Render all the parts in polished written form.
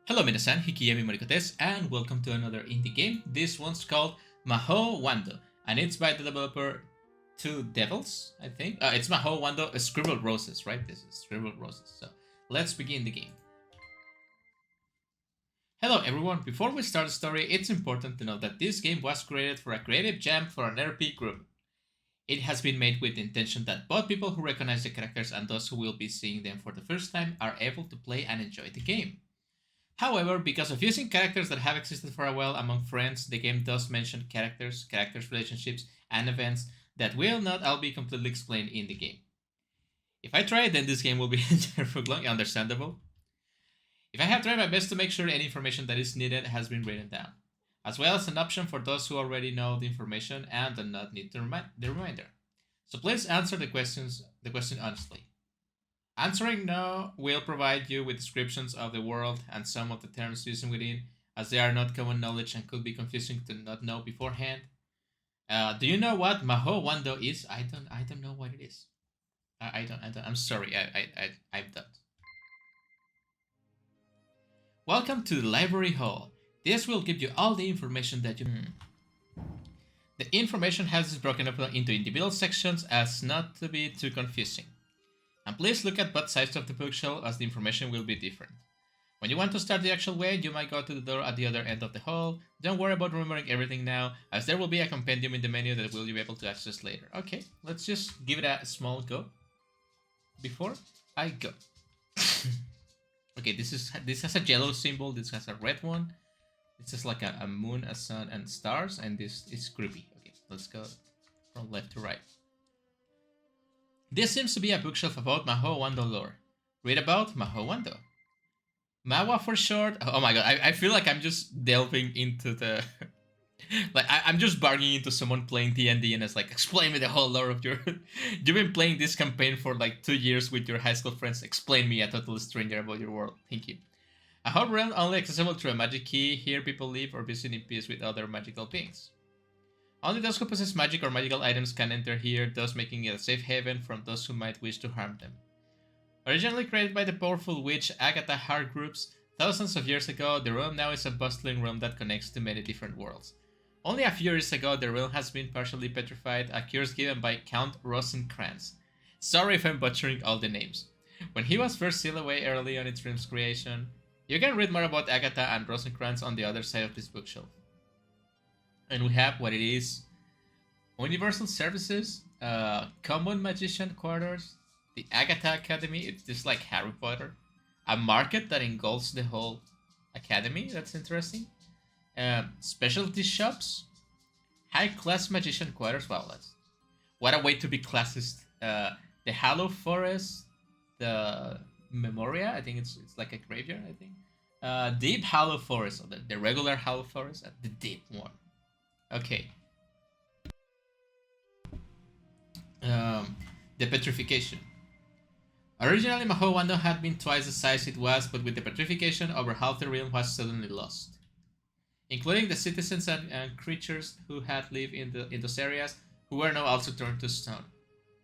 Hello minasan, Hikiyami Morikotes, and welcome to another indie game. This one's called Mahou Wando, and it's by the developer 2devils, I think. It's Mahou Wando, Scribbled Roses, right? This is Scribbled Roses. So let's begin the game. Hello everyone, before we start the story, it's important to know that this game was created for a creative jam for an RP group. It has been made with the intention that both people who recognize the characters and those who will be seeing them for the first time are able to play and enjoy the game. However, because of using characters that have existed for a while among friends, the game does mention characters, relationships, and events that will not all be completely explained in the game. If I try, then this game will be terribly understandable. If I have tried my best to make sure any information that is needed has been written down, as well as an option for those who already know the information and do not need the reminder. So please answer the question honestly. Answering no will provide you with descriptions of the world and some of the terms used within, as they are not common knowledge and could be confusing to not know beforehand. Do you know what Mahou Wando is? I don't know what it is. I don't. I'm sorry. I don't. Welcome to the library hall. This will give you all the information that you. The information has been broken up into individual sections as not to be too confusing. And please look at both sides of the bookshelf as the information will be different. When you want to start the actual way, you might go to the door at the other end of the hall. Don't worry about remembering everything now, as there will be a compendium in the menu that will be able to access later. Okay, let's just give it a small go before I go. Okay, this has a yellow symbol, this has a red one. This is like a moon, a sun, and stars, and this is creepy. Okay, let's go from left to right. This seems to be a bookshelf about Mahou Wando lore. Read about Mahou Wando. Mawa for short. Oh my god, I feel like I'm just delving into the... like, I'm just barging into someone playing D&D and it's like, explain me the whole lore of your... You've been playing this campaign for like 2 years with your high school friends. Explain me, a total stranger, about your world. Thank you. A hub realm only accessible through a magic key. Here people live or visit in peace with other magical beings. Only those who possess magic or magical items can enter here, thus making it a safe haven from those who might wish to harm them. Originally created by the powerful witch Agatha Hargreaves thousands of years ago, the realm now is a bustling realm that connects to many different worlds. Only a few years ago, the realm has been partially petrified, a curse given by Count Rosencrantz. Sorry if I'm butchering all the names. When he was first sealed away early on its realm's creation. You can read more about Agatha and Rosencrantz on the other side of this bookshelf. And we have what it is: Universal Services, Common Magician Quarters, the Agatha Academy. It's just like Harry Potter. A market that engulfs the whole academy. That's interesting. Specialty shops, high-class magician quarters. Wow, that's what a way to be classist. The Hollow Forest, the Memoria. I think it's like a graveyard. I think. Deep Hollow Forest, or the regular Hollow Forest, the deep one. Okay. The petrification. Originally, Mahou Wando had been twice the size it was, but with the petrification, over half the realm was suddenly lost. Including the citizens and creatures who had lived in those areas, who were now also turned to stone.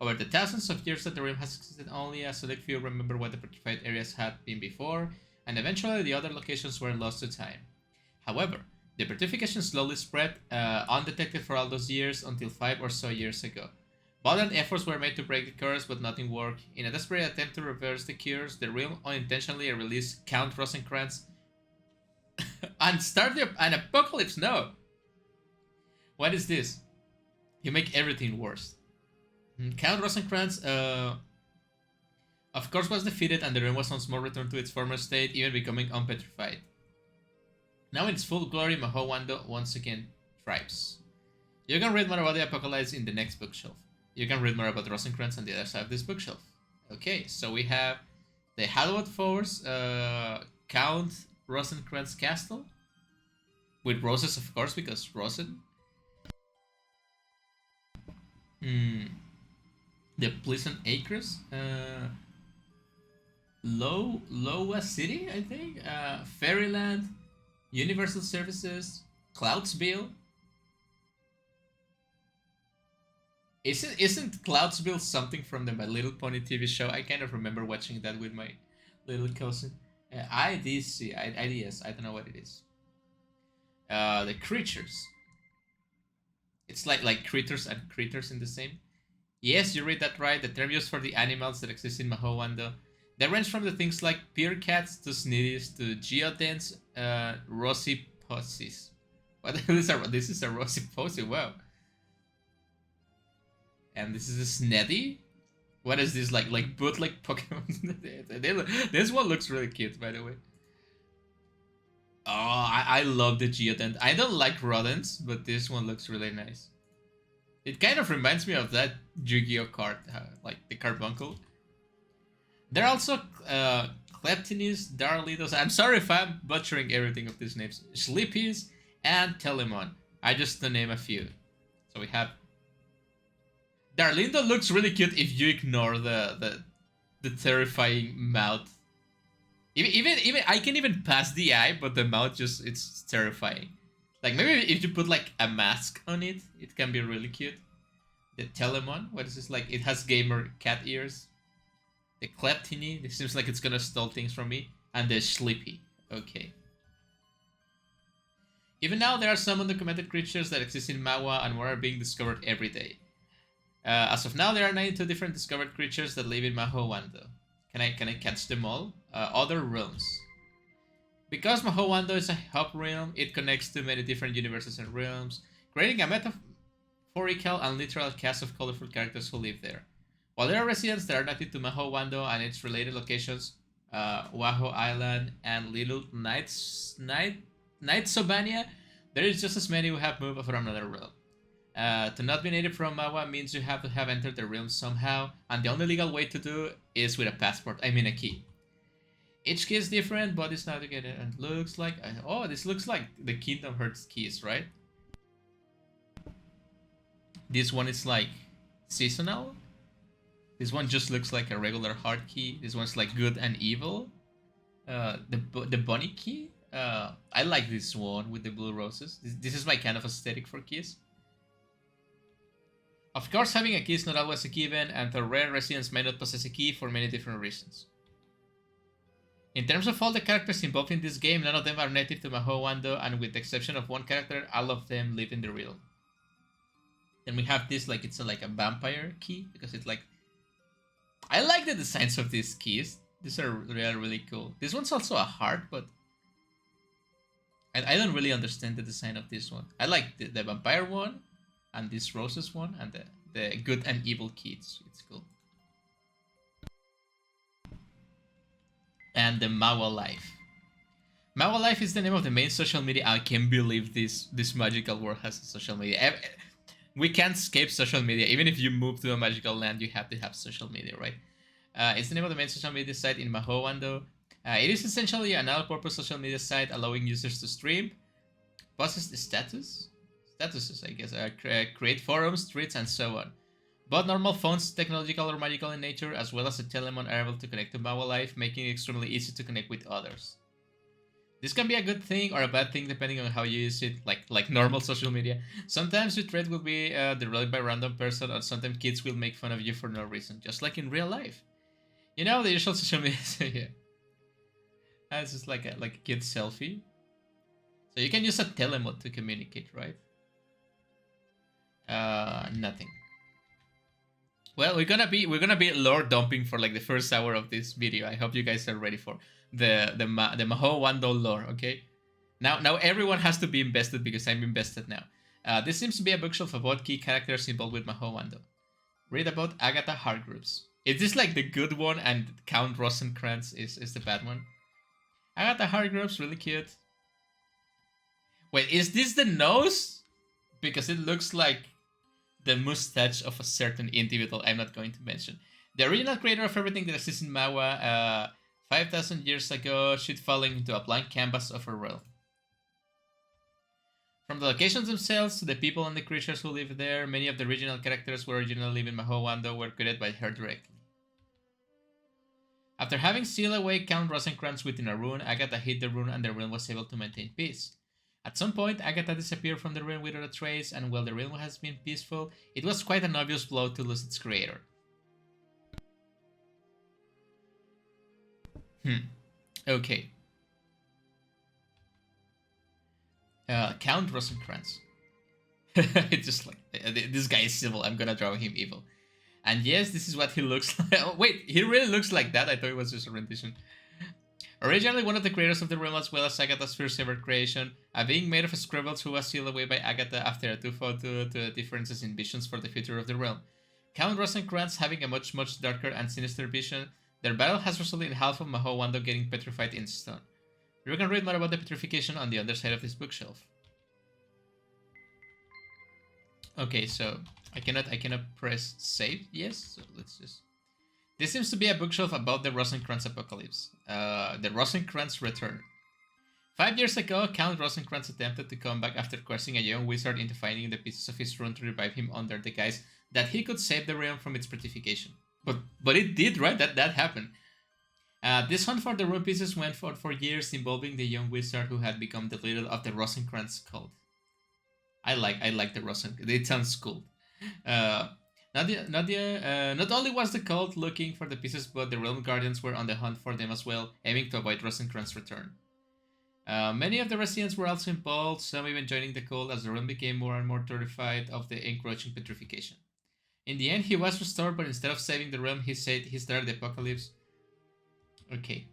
Over the thousands of years that the realm has existed, only a select few remember what the petrified areas had been before, and eventually the other locations were lost to time. However, the petrification slowly spread, undetected for all those years, until 5 or so years ago. Violent efforts were made to break the curse, but nothing worked. In a desperate attempt to reverse the curse, the realm unintentionally released Count Rosencrantz and started an apocalypse. No! What is this? You make everything worse. Count Rosencrantz, of course, was defeated, and the realm was once more returned to its former state, even becoming unpetrified. Now in its full glory, Mahou Wando once again thrives. You can read more about the apocalypse in the next bookshelf. You can read more about Rosencrantz on the other side of this bookshelf. Okay, so we have the Hallowed Force, Count Rosencrantz Castle, with roses, of course, because Rosen. The Pleasant Acres, Loa City, I think, Fairyland, Universal Services, Cloudsville. Isn't Cloudsville something from the My Little Pony TV show? I kind of remember watching that with my little cousin. IDC, IDS, I don't know what it is. The creatures. It's like critters and critters in the same. Yes, you read that right. The term used for the animals that exist in Mahou Wando. They range from the things like peercats to snitties to geodents, rosy posies. What the hell is a this is a rosy posy? Wow. And this is a sneddy. What is this like bootleg Pokemon? This one looks really cute, by the way. Oh, I love the geodent. I don't like rodents, but this one looks really nice. It kind of reminds me of that Yu-Gi-Oh card, like the carbuncle. There are also Kleptinis, Darlitos. I'm sorry if I'm butchering everything of these names. Sleepies and Telemon. I just to name a few. So we have Darlindo looks really cute if you ignore the terrifying mouth. Even I can even pass the eye, but the mouth it's terrifying. Like maybe if you put like a mask on it, it can be really cute. The Telemon, what is this like? It has gamer cat ears. The Kleptini, this seems like it's gonna steal things from me. And the Sleepy, okay. Even now, there are some undocumented creatures that exist in Mawa and more are being discovered every day. As of now, there are 92 different discovered creatures that live in Mahou Wando. Can I catch them all? Other realms. Because Mahou Wando is a hub realm, it connects to many different universes and realms, creating a metaphorical and literal cast of colorful characters who live there. While there are residents that are native to Mahou Wando and its related locations, Wahoo Island and Little Sobania, there is just as many who have moved from another realm. To not be native from Mawa means you have to have entered the realm somehow, and the only legal way to do is with a passport, I mean a key. Each key is different, but it's not together, and looks like... Oh, this looks like the Kingdom Hearts keys, right? This one is like seasonal. This one just looks like a regular hard key. This one's like good and evil. The bunny key. I like this one with the blue roses. This is my kind of aesthetic for keys. Of course, having a key is not always a given, and the rare residents may not possess a key for many different reasons. In terms of all the characters involved in this game, none of them are native to Mahou Wando, and with the exception of one character, all of them live in the realm. Then we have this, like it's like a vampire key, because it's like... I like the designs of these keys. These are really cool. This one's also a heart, but... I don't really understand the design of this one. I like the vampire one, and this roses one, and the good and evil key. It's cool. And the Mawa Life. Mawa Life is the name of the main social media. I can't believe this magical world has a social media. We can't escape social media. Even if you move to a magical land, you have to have social media, right? It's the name of the main social media site in Mahou Wando. It is essentially an all-purpose social media site allowing users to stream, post statuses, I guess, create forums, tweets, and so on. Both normal phones, technological or magical in nature, as well as the Telemon are able to connect to Mawa Life, making it extremely easy to connect with others. This can be a good thing or a bad thing depending on how you use it, like normal social media. Sometimes your thread will be derived by a random person, or sometimes kids will make fun of you for no reason, just like in real life. You know, the usual social media. Yeah. It's just like a kid selfie. So you can use a telemod to communicate, right? Nothing. Well, we're gonna be lore dumping for like the first hour of this video. I hope you guys are ready for the Mahou Wando lore. Okay. Now everyone has to be invested because I'm invested now. This seems to be a bookshelf about key characters involved with Mahou Wando. Read about Agatha Hargreaves. Is this like the good one and Count Rosencrantz is the bad one? Agatha Hargreaves, really cute. Wait, is this the nose? Because it looks like the mustache of a certain individual I'm not going to mention. The original creator of everything that exists in Mawa, 5,000 years ago, she'd fallen into a blank canvas of her realm. From the locations themselves to the people and the creatures who live there, many of the original characters who originally live in Mahou Wando were created by her directly. After having sealed away Count Rosencrantz within a rune, Agatha hid the rune and the realm was able to maintain peace. At some point, Agatha disappeared from the realm without a trace, and while the realm has been peaceful, it was quite an obvious blow to lose its creator. Okay. Count Rosencrantz. It's just like, this guy is civil, I'm gonna draw him evil. And yes, this is what he looks like. Oh, wait, he really looks like that? I thought it was just a rendition. Originally one of the creators of the realm as well as Agatha's first ever creation, a being made of scribbles who was sealed away by Agatha after a twofold due to differences in visions for the future of the realm. Count Rosencrantz having a much darker and sinister vision, their battle has resulted in half of Mahou Wando getting petrified in stone. You can read more about the petrification on the underside of this bookshelf. Okay, so I cannot press save. Yes, so let's just. This seems to be a bookshelf about the Rosencrantz apocalypse. The Rosencrantz return. 5 years ago, Count Rosencrantz attempted to come back after coercing a young wizard into finding the pieces of his rune to revive him under the guise that he could save the realm from its petrification. But it did, right? That happened. This hunt for the rune pieces went for years, involving the young wizard who had become the leader of the Rosencrantz cult. I like the Rosencrantz. It sounds cool. Not only was the cult looking for the pieces, but the realm guardians were on the hunt for them as well, aiming to avoid Rosencrantz's return. Many of the residents were also involved, some even joining the cult as the realm became more and more terrified of the encroaching petrification. In the end, he was restored, but instead of saving the realm, he said he started the apocalypse. Okay.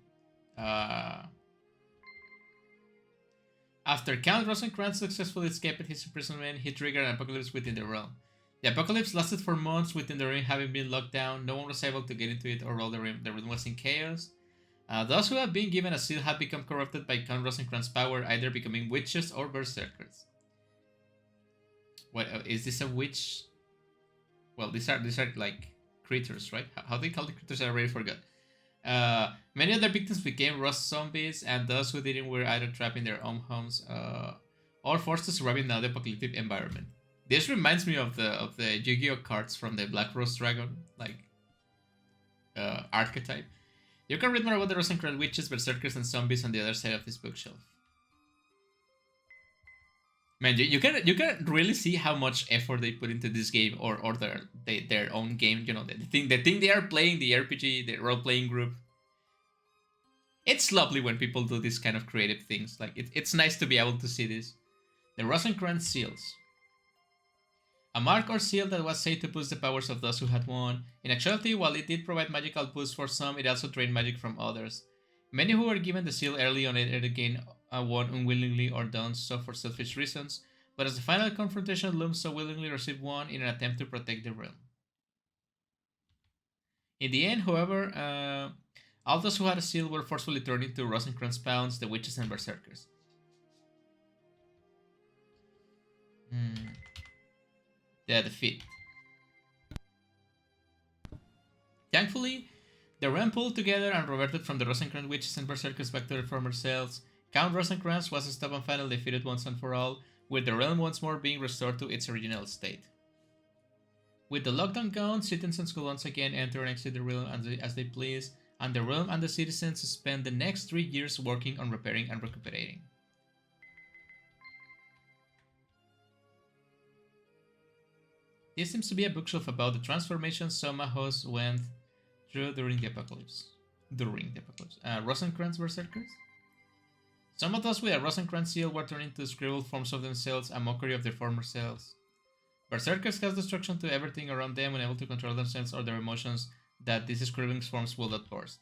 After Count Rosencrantz successfully escaped his imprisonment, he triggered an apocalypse within the realm. The apocalypse lasted for months, within the realm having been locked down. No one was able to get into it, or all the realm was in chaos. Those who had been given a seal had become corrupted by Count Rosencrantz's power, either becoming witches or berserkers. What is this a witch? Well, these are like creatures, right? How they call the creatures? I already forgot. Many of their victims became rust zombies, and those who didn't were either trapped in their own homes or forced to survive in the apocalyptic environment. This reminds me of the Yu-Gi-Oh cards from the Black Rose Dragon archetype. You can read more about the Rosencrantz witches, berserkers, and zombies on the other side of this bookshelf. Man, you can really see how much effort they put into this game or their own game. You know, the thing they are playing, the RPG, the role playing group. It's lovely when people do this kind of creative things. Like it's nice to be able to see this. The Rosencrantz seals. A mark or seal that was said to boost the powers of those who had won. In actuality, while it did provide magical boosts for some, it also drained magic from others. Many who were given the seal early on either gained won unwillingly or done so for selfish reasons, but as the final confrontation loomed, so willingly received one in an attempt to protect the realm. In the end, however, all those who had a seal were forcefully turned into Rosencrantz pawns, the witches and berserkers. The defeat. Thankfully, the realm pulled together and reverted from the Rosencrantz witches and berserkers back to their former selves. Count Rosencrantz was stopped and finally defeated once and for all, with the realm once more being restored to its original state. With the lockdown gone, citizens could once again enter and exit the realm as they please, and the realm and the citizens spent the next 3 years working on repairing and recuperating. This seems to be a bookshelf about the transformations some Mahous went through during the apocalypse. Rosencrantz berserkers? Some of those with a Rosencrantz seal were turned into scribbled forms of themselves, a mockery of their former selves. Berserkers cast destruction to everything around them, unable to control themselves or their emotions, that these scribbling forms will outburst.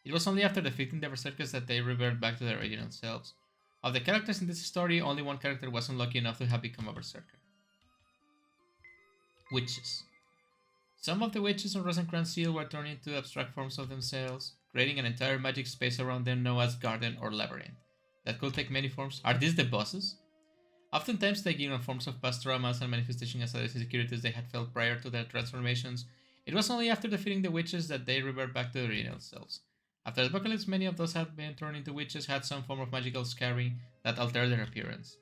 It was only after defeating the berserkers that they reverted back to their original selves. Of the characters in this story, only one character was unlucky enough to have become a berserker. Witches. Some of the witches on Rosencrantz seal were turned into abstract forms of themselves, creating an entire magic space around them known as garden or labyrinth. That could take many forms. Are these the bosses? Oftentimes taking on forms of past traumas and manifestation as other insecurities they had felt prior to their transformations, it was only after defeating the witches that they revert back to their original selves. After the apocalypse, many of those had been turned into witches had some form of magical scarring that altered their appearance.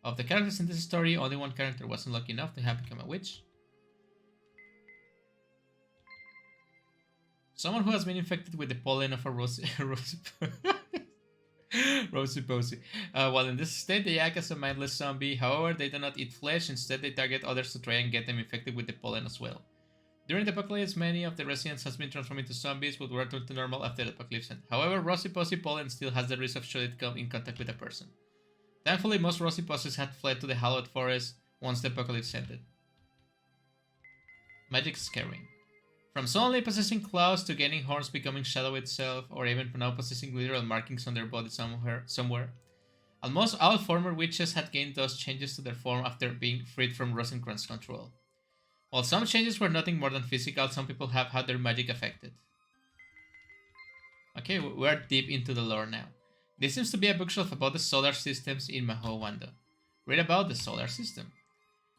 Of the characters in this story, only one character was unlucky enough to have become a witch. Someone who has been infected with the pollen of a rosy posy. While in this state, they act as a mindless zombie. However, they do not eat flesh. Instead, they target others to try and get them infected with the pollen as well. During the apocalypse, many of the residents has been transformed into zombies, but will return to normal after the apocalypse ends. However, Rosy Posy Pollen still has the risk of should it come in contact with a person. Thankfully, most Rosy Posies had fled to the Hallowed Forest once the apocalypse ended. Magic Scaring. From suddenly possessing claws to gaining horns, becoming shadow itself, or even now possessing literal markings on their body somewhere. Almost all former witches had gained those changes to their form after being freed from Rosencrantz control. While some changes were nothing more than physical, some people have had their magic affected. Okay, we're deep into the lore now. This seems to be a bookshelf about the solar systems in Mahou Wando. Read about the solar system.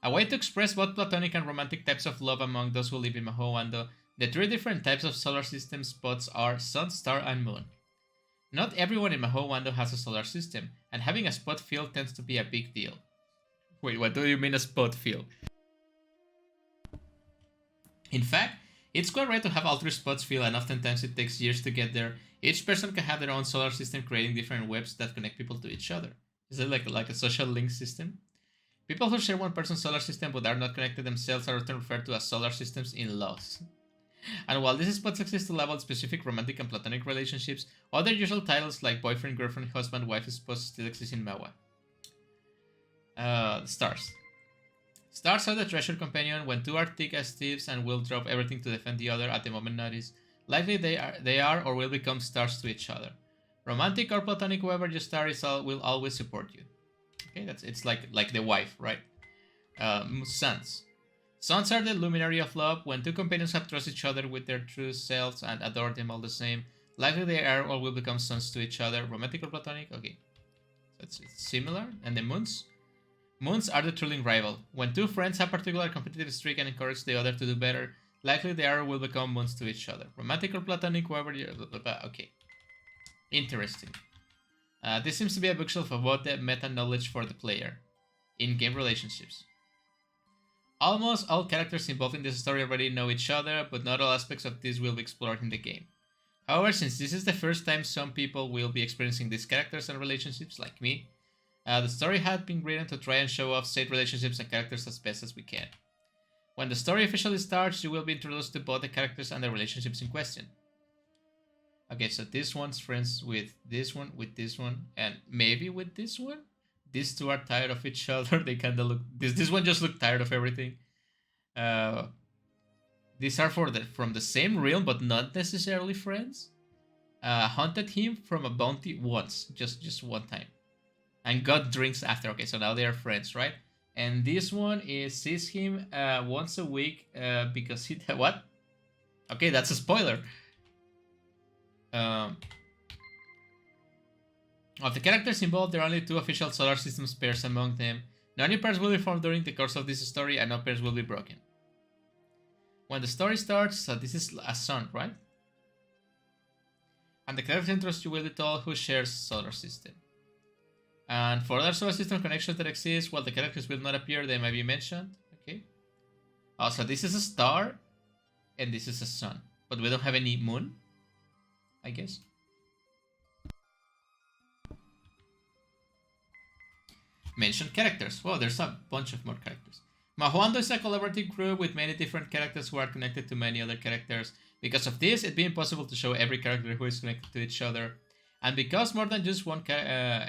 A way to express both platonic and romantic types of love among those who live in Mahou Wando. The three different types of solar system spots are Sun, Star, and Moon. Not everyone in Mahou Wando has a solar system, and having a spot field tends to be a big deal. Wait, what do you mean a spot field? In fact, it's quite rare to have all three spots filled, and oftentimes it takes years to get there. Each person can have their own solar system, creating different webs that connect people to each other. Is it like a social link system? People who share one person's solar system but are not connected themselves are often referred to as solar systems in laws. And while these spots exist to label specific romantic and platonic relationships, other usual titles like boyfriend, girlfriend, husband, wife, spouse still exist in Mahou. Stars. Stars are the treasure companion when two are thick as thieves and will drop everything to defend the other at the moment notice. Likely they are or will become stars to each other. Romantic or platonic, whoever your star is will always support you. Okay, it's like the wife, right? Suns. Suns are the luminary of love. When two companions have trust each other with their true selves and adore them all the same, likely they are or will become suns to each other. Romantic or platonic? Okay. So it's similar. And the moons? Moons are the thrilling rival. When two friends have particular competitive streak and encourage the other to do better, likely they are or will become moons to each other. Romantic or platonic, whoever you... Okay. Interesting. This seems to be a bookshelf about the meta-knowledge for the player. In-game relationships. Almost all characters involved in this story already know each other, but not all aspects of this will be explored in the game. However, since this is the first time some people will be experiencing these characters and relationships, like me, the story had been written to try and show off said relationships and characters as best as we can. When the story officially starts, you will be introduced to both the characters and the relationships in question. Okay, so this one's friends with this one, and maybe with this one? These two are tired of each other. They kind of look... This one just looked tired of everything. These are from the same realm, but not necessarily friends. Hunted him from a bounty once. Just one time. And got drinks after. Okay, so now they are friends, right? And this one sees him once a week because he... What? Okay, that's a spoiler. Of the characters involved, there are only two official solar systems pairs among them. No new pairs will be formed during the course of this story, and no pairs will be broken. When the story starts, so this is a sun, right? And the characters interest you will be told who shares solar system. And for other solar system connections that exist, while the characters will not appear, they may be mentioned. Okay. Also, this is a star, and this is a sun. But we don't have any moon, I guess. Mentioned characters. Well, there's a bunch of more characters. Mahou Wando is a collaborative group with many different characters who are connected to many other characters. Because of this, it'd be impossible to show every character who is connected to each other. And because more than just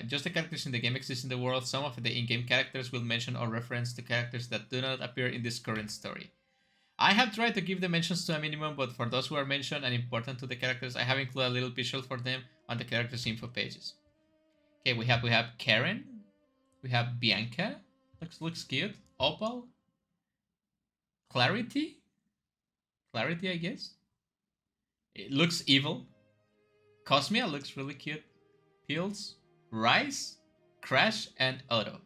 just the characters in the game exist in the world, some of the in-game characters will mention or reference to characters that do not appear in this current story. I have tried to keep the mentions to a minimum, but for those who are mentioned and important to the characters, I have included a little visual for them on the characters' info pages. Okay, we have Karen. We have Bianca. Looks cute. Opal. Clarity, I guess. It looks evil. Cosmia looks really cute. Pills. Rice. Crash and Otto.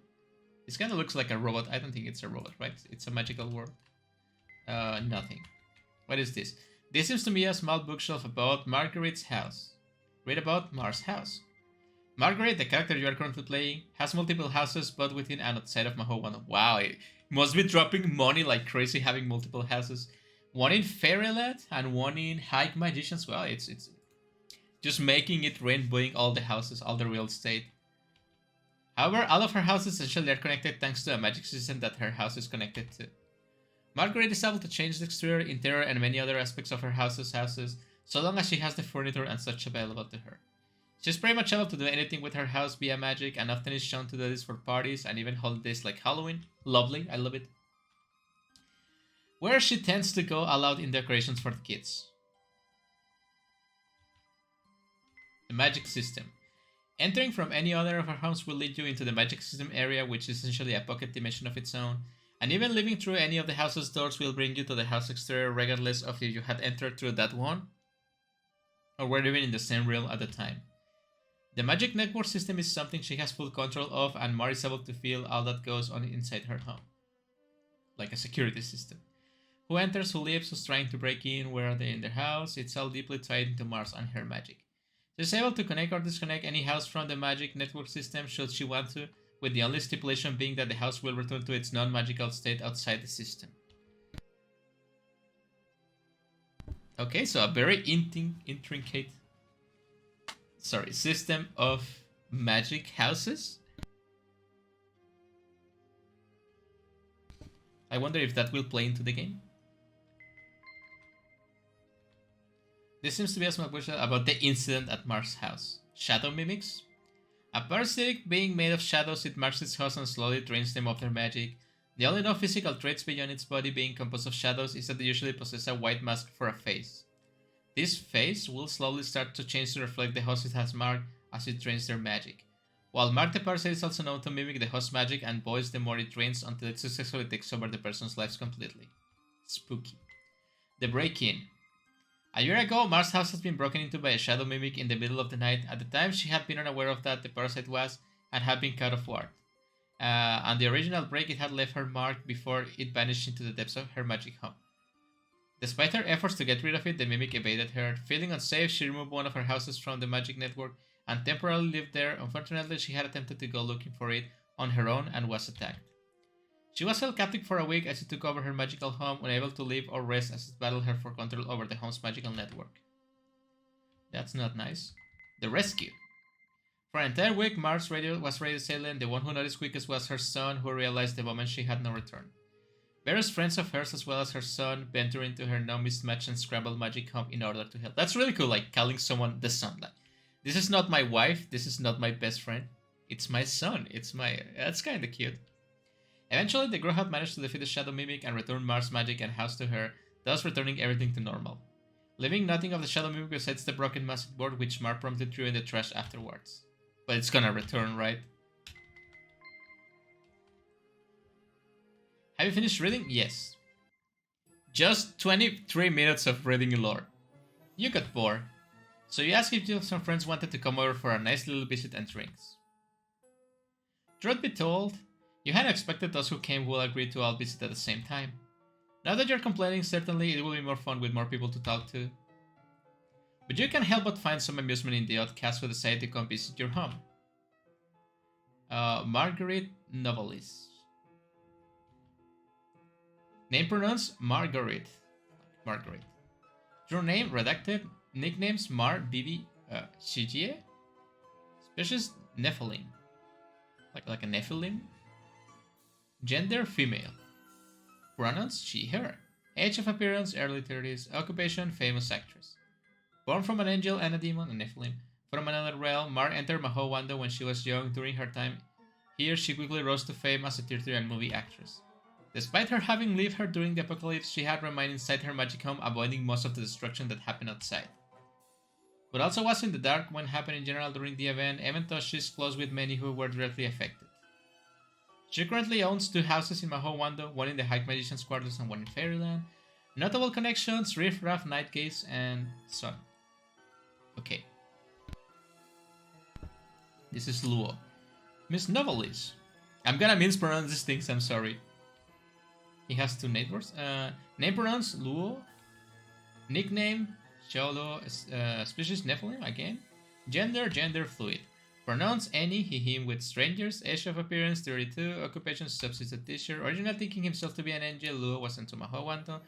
This kind of looks like a robot. I don't think it's a robot, right? It's a magical world. Nothing. What is this? This seems to be a small bookshelf about Marguerite's house. Read about Mars' house. Marguerite, the character you are currently playing, has multiple houses both within and outside of Mahou Wando. Wow, it must be dropping money like crazy having multiple houses. One in Fairyland and one in High Magician's. Well, it's just making it rainbowing all the houses, all the real estate. However, all of her houses essentially are connected thanks to a magic system that her house is connected to. Marguerite is able to change the exterior, interior, and many other aspects of her houses, so long as she has the furniture and such available to her. She's pretty much able to do anything with her house via magic, and often is shown to do this for parties and even holidays like Halloween. Lovely, I love it. Where she tends to go all out in decorations for the kids. The magic system. Entering from any other of her homes will lead you into the magic system area, which is essentially a pocket dimension of its own. And even living through any of the house's doors will bring you to the house exterior regardless of if you had entered through that one or were even in the same realm at the time. The magic network system is something she has full control of, and Mar is able to feel all that goes on inside her home. Like a security system. Who enters, who leaves, who's trying to break in, where are they in their house, it's all deeply tied into Mars and her magic. She's able to connect or disconnect any house from the magic network system should she want to, with the only stipulation being that the house will return to its non-magical state outside the system. Okay, so a very intricate system of magic houses. I wonder if that will play into the game. This seems to be a small question about the incident at Mars' house. Shadow mimics? A parasitic being made of shadows, it marks its host and slowly drains them of their magic. The only known physical traits beyond its body being composed of shadows is that they usually possess a white mask for a face. This face will slowly start to change to reflect the host it has marked as it drains their magic. While Mark the Parasite is also known to mimic the host's magic and voice the more it drains until it successfully takes over the person's lives completely. Spooky. The break-in. A year ago, Mars' house has been broken into by a shadow mimic in the middle of the night. At the time, she had been unaware of that the parasite was and had been cut off guard. On the original break, it had left her mark before it vanished into the depths of her magic home. Despite her efforts to get rid of it, the mimic evaded her. Feeling unsafe, she removed one of her houses from the magic network and temporarily lived there. Unfortunately, she had attempted to go looking for it on her own and was attacked. She was held captive for a week as it took over her magical home, unable to live or rest as it battled her for control over the home's magical network. That's not nice. The rescue. For an entire week, Mars was radio silent. The one who noticed quickest was her son, who realized the moment she had no return. Various friends of hers, as well as her son, ventured into her now mismatched and scrambled magic home in order to help. That's really cool, like calling someone the son. Like, this is not my wife, this is not my best friend. It's my son. That's kinda cute. Eventually, the group had managed to defeat the Shadow Mimic and return Mars' magic and house to her, thus returning everything to normal. Leaving nothing of the Shadow Mimic besides the broken massive board, which Mar promptly threw in the trash afterwards. But it's gonna return, right? Have you finished reading? Yes. Just 23 minutes of reading lore. You got bored. So you asked if some friends wanted to come over for a nice little visit and drinks. Truth be told, you hadn't expected those who came will agree to all visit at the same time. Now that you're complaining, certainly it will be more fun with more people to talk to. But you can't help but find some amusement in the odd cast who decide to come visit your home. Marguerite Novelis. Name pronounced Marguerite. Marguerite. True name redacted. Nicknames Mar, Bibi, Shigie. Species Nephilim. Like a Nephilim. Gender female. Pronouns she, her. Age of appearance early 30s. Occupation famous actress. Born from an angel and a demon, a Nephilim. From another realm, Mar entered Mahou Wando when she was young. During her time here, she quickly rose to fame as a theater and movie actress. Despite her having lived her during the apocalypse, she had remained inside her magic home, avoiding most of the destruction that happened outside. But also was in the dark when happened in general during the event, even though she's close with many who were directly affected. She currently owns 2 houses in Mahou Wando, one in the High Magician's Quarters and one in Fairyland. Notable connections, Riff Raff, Night Gaze, and so on. Okay. This is Luo. Miss Novelis. I'm gonna mispronounce these things, I'm sorry. He has 2 neighbors. Name pronouns Luo. Nickname Cholo. Species Nephilim again. Gender fluid. Pronouns any, he, him with strangers. Age of appearance 32. Occupation substitute teacher. Originally thinking himself to be an angel, Luo was sent to Mahou Wando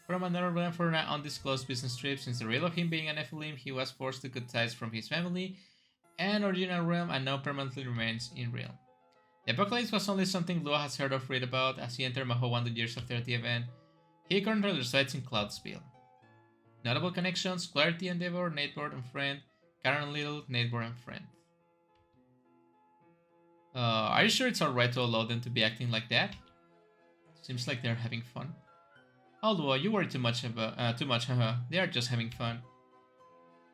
from another realm for an undisclosed business trip. Since the real of him being a Nephilim, he was forced to cut ties from his family and original realm and now permanently remains in realm. The apocalypse was only something Luo has heard of read about as he entered Mahou Wando years after the event. He currently resides in Cloudsville. Notable connections: Clarity Endeavor, Neighbor and Friend, Karen Little, Neighbor and Friend. Are you sure it's alright to allow them to be acting like that? Seems like they're having fun. Although you worry too much, haha. They are just having fun.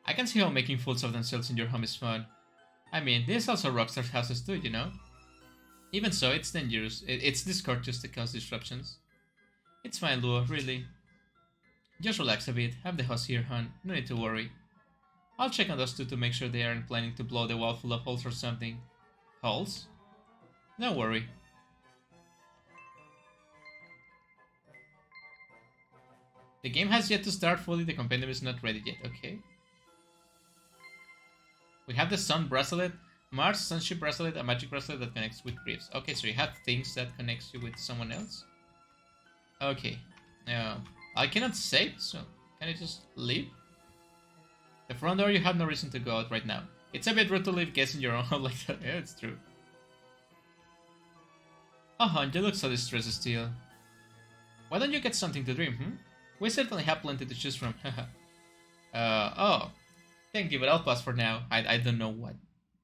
I can see how making fools of themselves in your home is fun. I mean, this is also Rockstar's houses too, you know? Even so, it's dangerous. It's discourteous to cause disruptions. It's fine, Luo, really. Just relax a bit. Have the house here, hon. No need to worry. I'll check on those two to make sure they aren't planning to blow the wall full of holes or something. Holes? Don't worry. The game has yet to start fully. The compendium is not ready yet. Okay. We have the Sun Bracelet, Mars Sunship Bracelet, a magic bracelet that connects with Reefs. Okay, so you have things that connects you with someone else. Okay. I cannot save, so can I just leave? The front door, you have no reason to go out right now. It's a bit rude to leave guests in your own home like that. Yeah, it's true. Oh, hon, you look so distressed still. Why don't you get something to drink, We certainly have plenty to choose from. Oh. Thank you, but I'll pass for now. I don't know what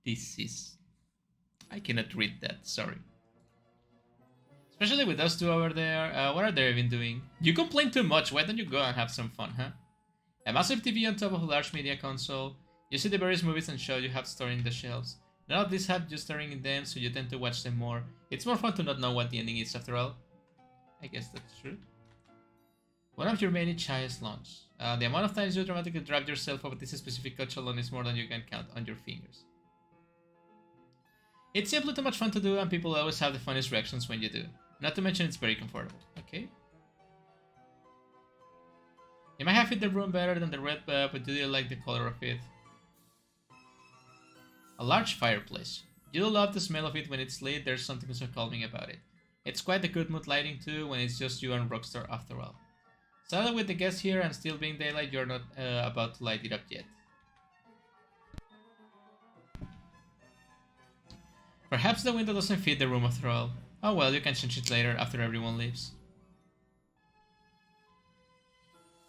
this is. I cannot read that, sorry. Especially with those two over there. What are they even doing? You complain too much, why don't you go and have some fun, huh? A massive TV on top of a large media console. You see the various movies and shows you have stored in the shelves. None of these have you staring in them, so you tend to watch them more. It's more fun to not know what the ending is after all. I guess that's true. One of your many chai's launch. The amount of times you dramatically drive yourself over this specific couch alone is more than you can count on your fingers. It's simply too much fun to do, and people always have the funniest reactions when you do. Not to mention it's very comfortable. Okay. You might have fit the room better than the red, but do you like the color of it? A large fireplace. You'll love the smell of it when it's lit. There's something so calming about it. It's quite a good mood lighting too when it's just you and Rockstar after all. Sadly, with the guests here and still being daylight, you're not about to light it up yet. Perhaps the window doesn't fit the room after all. Oh well, you can change it later after everyone leaves.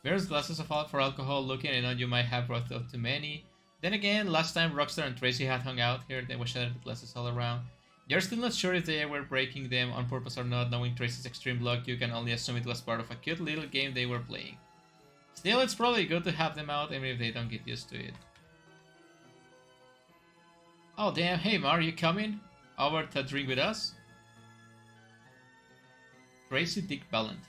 Various glasses for alcohol. Looking, I know you might have brought up too many. Then again, last time Rockstar and Tracy had hung out here, they were shattered the glasses all around. You're still not sure if they were breaking them on purpose or not. Knowing Tracy's extreme luck, you can only assume it was part of a cute little game they were playing. Still, it's probably good to have them out, even if they don't get used to it. Oh damn, hey Mar, you coming? Over to drink with us? Tracy Dick Valentine.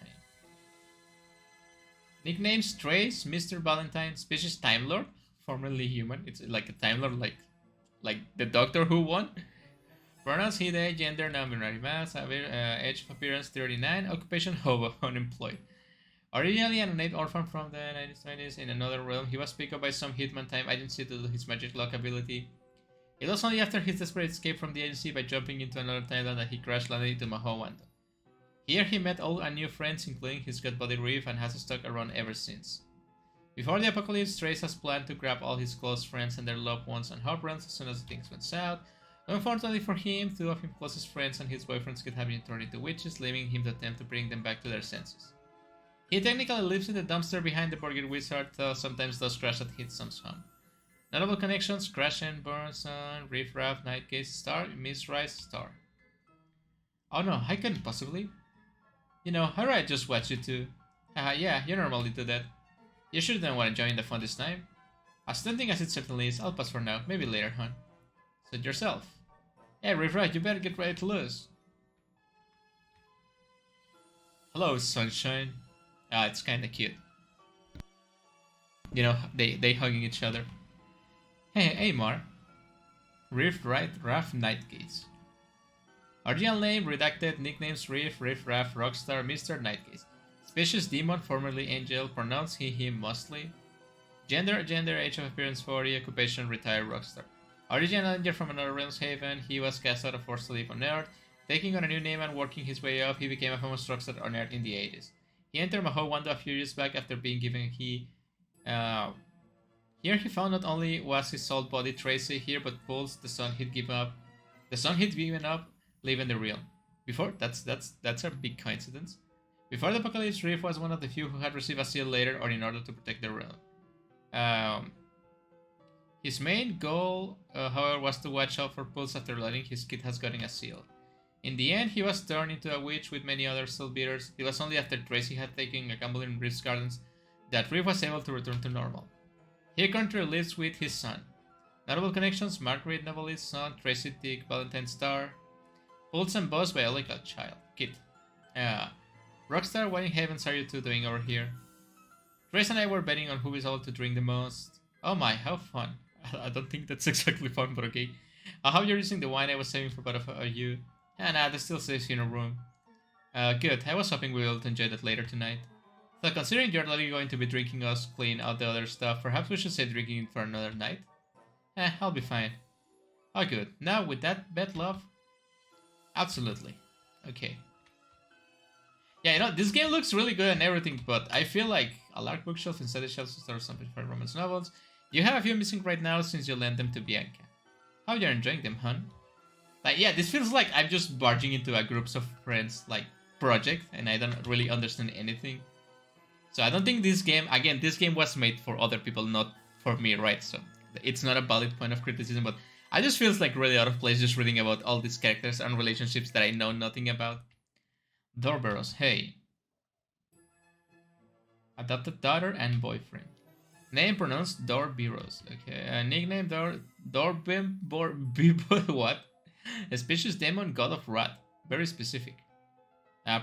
Nicknames: Trace, Mr. Valentine, species Time Lord, formerly human. It's like a Time Lord, like the Doctor Who one. Pronouns: he, they, gender, non-binary, mass, age of appearance 39, occupation hobo, unemployed. Originally an unnamed orphan from the 1920s in another realm, he was picked up by some hitman time agency to do his magic lock ability. It was only after his desperate escape from the agency by jumping into another timeline that he crash landed into Mahou Wando. Here he met old and new friends, including his god buddy Reef, and has stuck around ever since. Before the apocalypse, Trace has planned to grab all his close friends and their loved ones and hop runs as soon as things went south. Unfortunately for him, two of his closest friends and his boyfriends could have been turned into witches, leaving him to attempt to bring them back to their senses. He technically lives in the dumpster behind the Burger Wizard, though sometimes does crash at Hitsom's home. Notable connections: Crashen, Burnson, Riff Raff, Nightcase, Star, Miss Rice, Star. Oh no, I couldn't possibly. You know, alright, just watch you two. Haha, yeah, you normally do that. You sure don't want to join the fun this time? As tempting as it certainly is, I'll pass for now, maybe later, hon. Suit yourself. Hey, Riff Raff, you better get ready to lose. Hello, sunshine. Ah, it's kinda cute. You know, they hugging each other. Hey Mar. Riff Raff Nightcase. Original name redacted. Nicknames: Riff Raff, Rockstar, Mr. Nightcase. Species: demon, formerly angel. Pronouns: he, him, mostly. Gender: age of appearance 40. Occupation: retired Rockstar. Original angel from another realm's haven. He was cast out of forced to live on Earth. Taking on a new name and working his way up, he became a famous rockstar on Earth in the 80s. He entered Mahou Wando a few years back after being given a key. Here he found not only was his soul body Tracy here, but Pulse, the son he'd given up, leaving the realm. Before, that's a big coincidence. Before the apocalypse, Reef was one of the few who had received a seal later or in order to protect the realm. His main goal, however, was to watch out for Pulse after learning his kid has gotten a seal. In the end, he was turned into a witch with many other seal beaters. It was only after Tracy had taken a gamble in Reef's gardens that Reef was able to return to normal. He currently lives with his son. Notable connections: Margaret Novelist's son, Tracy Dick Valentine's star, Pulse and Boss biological child, kid. Rockstar, what in heavens are you two doing over here? Trace and I were betting on who is able to drink the most. Oh my, how fun. I don't think that's exactly fun, but okay. I hope you're using the wine I was saving for both of you. Nah, that still stays in your room. Good, I was hoping we will enjoy that later tonight. So considering you're likely going to be drinking us clean out the other stuff, perhaps we should save drinking it for another night? I'll be fine. Oh good, now with that bet, love? Absolutely. Okay. Yeah, you know, this game looks really good and everything, but I feel like a large bookshelf inside the shelves stores something for romance novels. You have a few missing right now since you lent them to Bianca. How you're enjoying them, hun? Like, yeah, this feels like I'm just barging into a groups of friends, like, project, and I don't really understand anything. So I don't think this game, again, this game was made for other people, not for me, right? So it's not a valid point of criticism, but I just feels like really out of place just reading about all these characters and relationships that I know nothing about. Dorberos, hey. Adopted daughter and boyfriend. Name pronounced Dorberos. Okay. Nickname Dorbim what? A species demon, god of wrath. Very specific.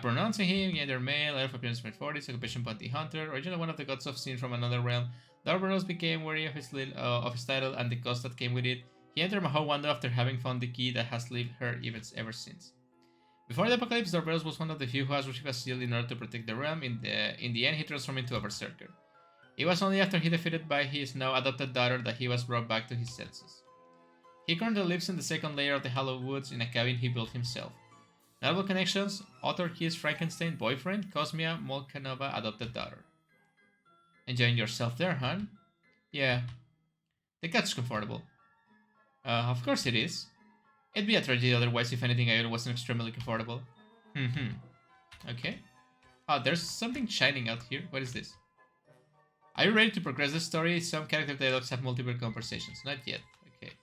Pronouncing him, gender male, elf appearance mid-40s, occupation bounty hunter, originally one of the gods of sin from another realm. Dorberos became wary of his title and the cost that came with it. He entered Mahou Wando after having found the key that has lived her events ever since. Before the apocalypse, Dorberos was one of the few who has received a seal in order to protect the realm. In the end, he transformed into a berserker. It was only after he defeated by his now adopted daughter that he was brought back to his senses. He currently lives in the second layer of the Hollow Woods in a cabin he built himself. Notable connections: author Keith Frankenstein, boyfriend, Cosmia Molkanova, adopted daughter. Enjoying yourself there, huh? Yeah. The couch comfortable. Of course it is. It'd be a tragedy otherwise if anything I wasn't extremely comfortable. Okay. Oh, there's something shining out here. What is this? Are you ready to progress the story? Some character dialogues have multiple conversations. Not yet. Okay.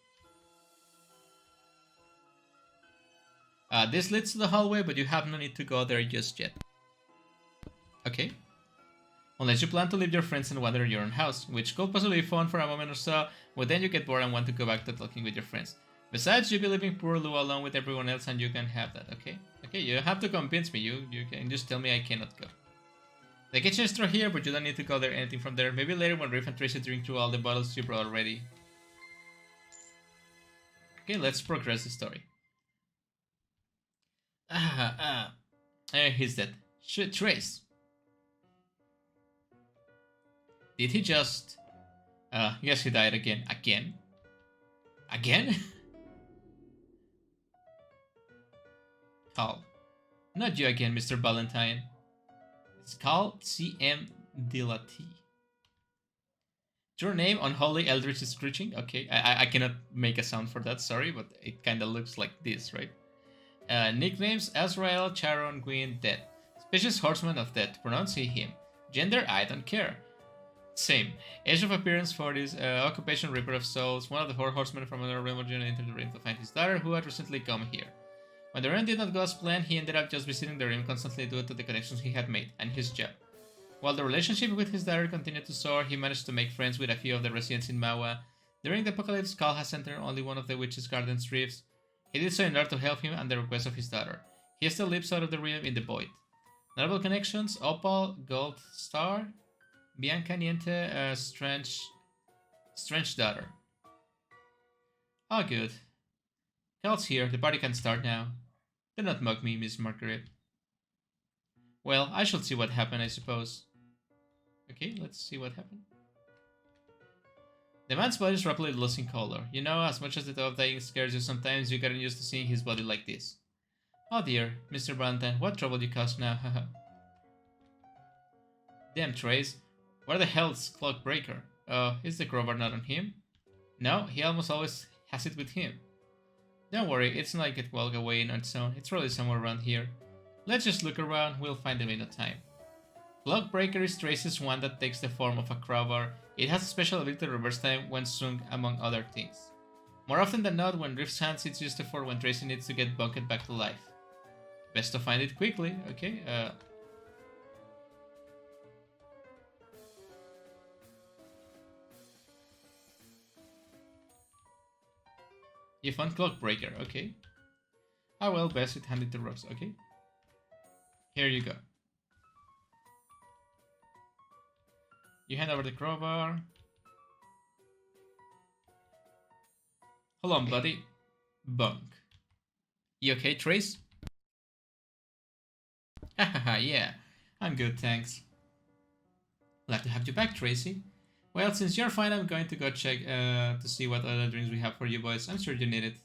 This leads to the hallway, but you have no need to go there just yet. Okay. Unless you plan to leave your friends and wander your own house, which could possibly be fun for a moment or so, but then you get bored and want to go back to talking with your friends. Besides, you'll be leaving poor Lou alone with everyone else and you can have that, okay? Okay, you don't have to convince me, you can just tell me I cannot go. The kitchen is through here, but you don't need to go there anything from there. Maybe later when Riff and Tracy drink through all the bottles you brought already. Okay, let's progress the story. He's dead. Shit, Trace. Did he just... yes, he died again. Again? Again? Call. Not you again, Mr. Valentine. It's called C.M. Dilati. Your name, Unholy Eldritch Screeching? Okay, I cannot make a sound for that, sorry, but it kinda looks like this, right? Nicknames: Azrael, Charon, Gwyn, Death. Species: Horseman of Death. Pronounce he, him. Gender: I don't care. Same. Age of appearance: 40s. Occupation: Reaper of Souls. One of the four horsemen from another realm journeyed into the ring to find his daughter, who had recently come here. When the realm did not go as planned, he ended up just visiting the realm constantly due to the connections he had made, and his job. While the relationship with his daughter continued to soar, he managed to make friends with a few of the residents in Maua. During the apocalypse, Cal has entered only one of the witch's garden's rifts. He did so in order to help him at the request of his daughter. He still lives out of the realm in the void. Notable connections: Opal, Gold Star, Bianca Niente, Strange daughter. Oh, good. Cal's here. The party can start now. Do not mock me, Miss Margaret. Well, I shall see what happened, I suppose. Okay, let's see what happened. The man's body is rapidly losing color. You know, as much as the thought of dying scares you, sometimes you get used to seeing his body like this. Oh dear, Mr. Valentine, what trouble you caused now, haha. Damn, Trace. Where the hell's Clockbreaker? Oh, is the crowbar not on him? No, he almost always has it with him. Don't worry, it's not like it will go away on its own. It's probably somewhere around here. Let's just look around, we'll find them in no time. Clockbreaker is Tracy's one that takes the form of a crowbar. It has a special ability to reverse time when sung, among other things. More often than not, when Rift's hands, it's used for when Tracy needs to get bunked back to life. Best to find it quickly, okay? You found Clockbreaker, okay? Ah well, best it handed to Rose, okay? Here you go. You hand over the crowbar. Hold on, buddy. Bunk. You okay, Trace? Hahaha, yeah. I'm good, thanks. Glad to have you back, Tracy. Well, since you're fine, I'm going to go check to see what other drinks we have for you boys. I'm sure you need it.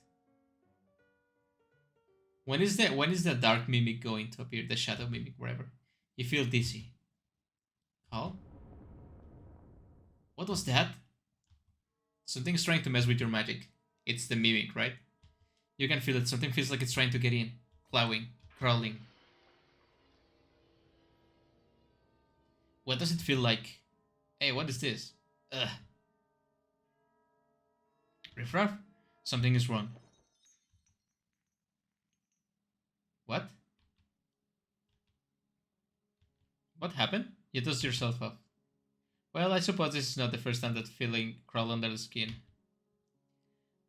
When is the dark mimic going to appear? The shadow mimic, wherever. You feel dizzy. Call? What was that? Something's trying to mess with your magic. It's the mimic, right? You can feel it. Something feels like it's trying to get in. Clawing. Crawling. What does it feel like? Hey, what is this? Ugh. Riffraff? Something is wrong. What? What happened? You dust yourself off. Well, I suppose this is not the first time that feeling crawled under the skin.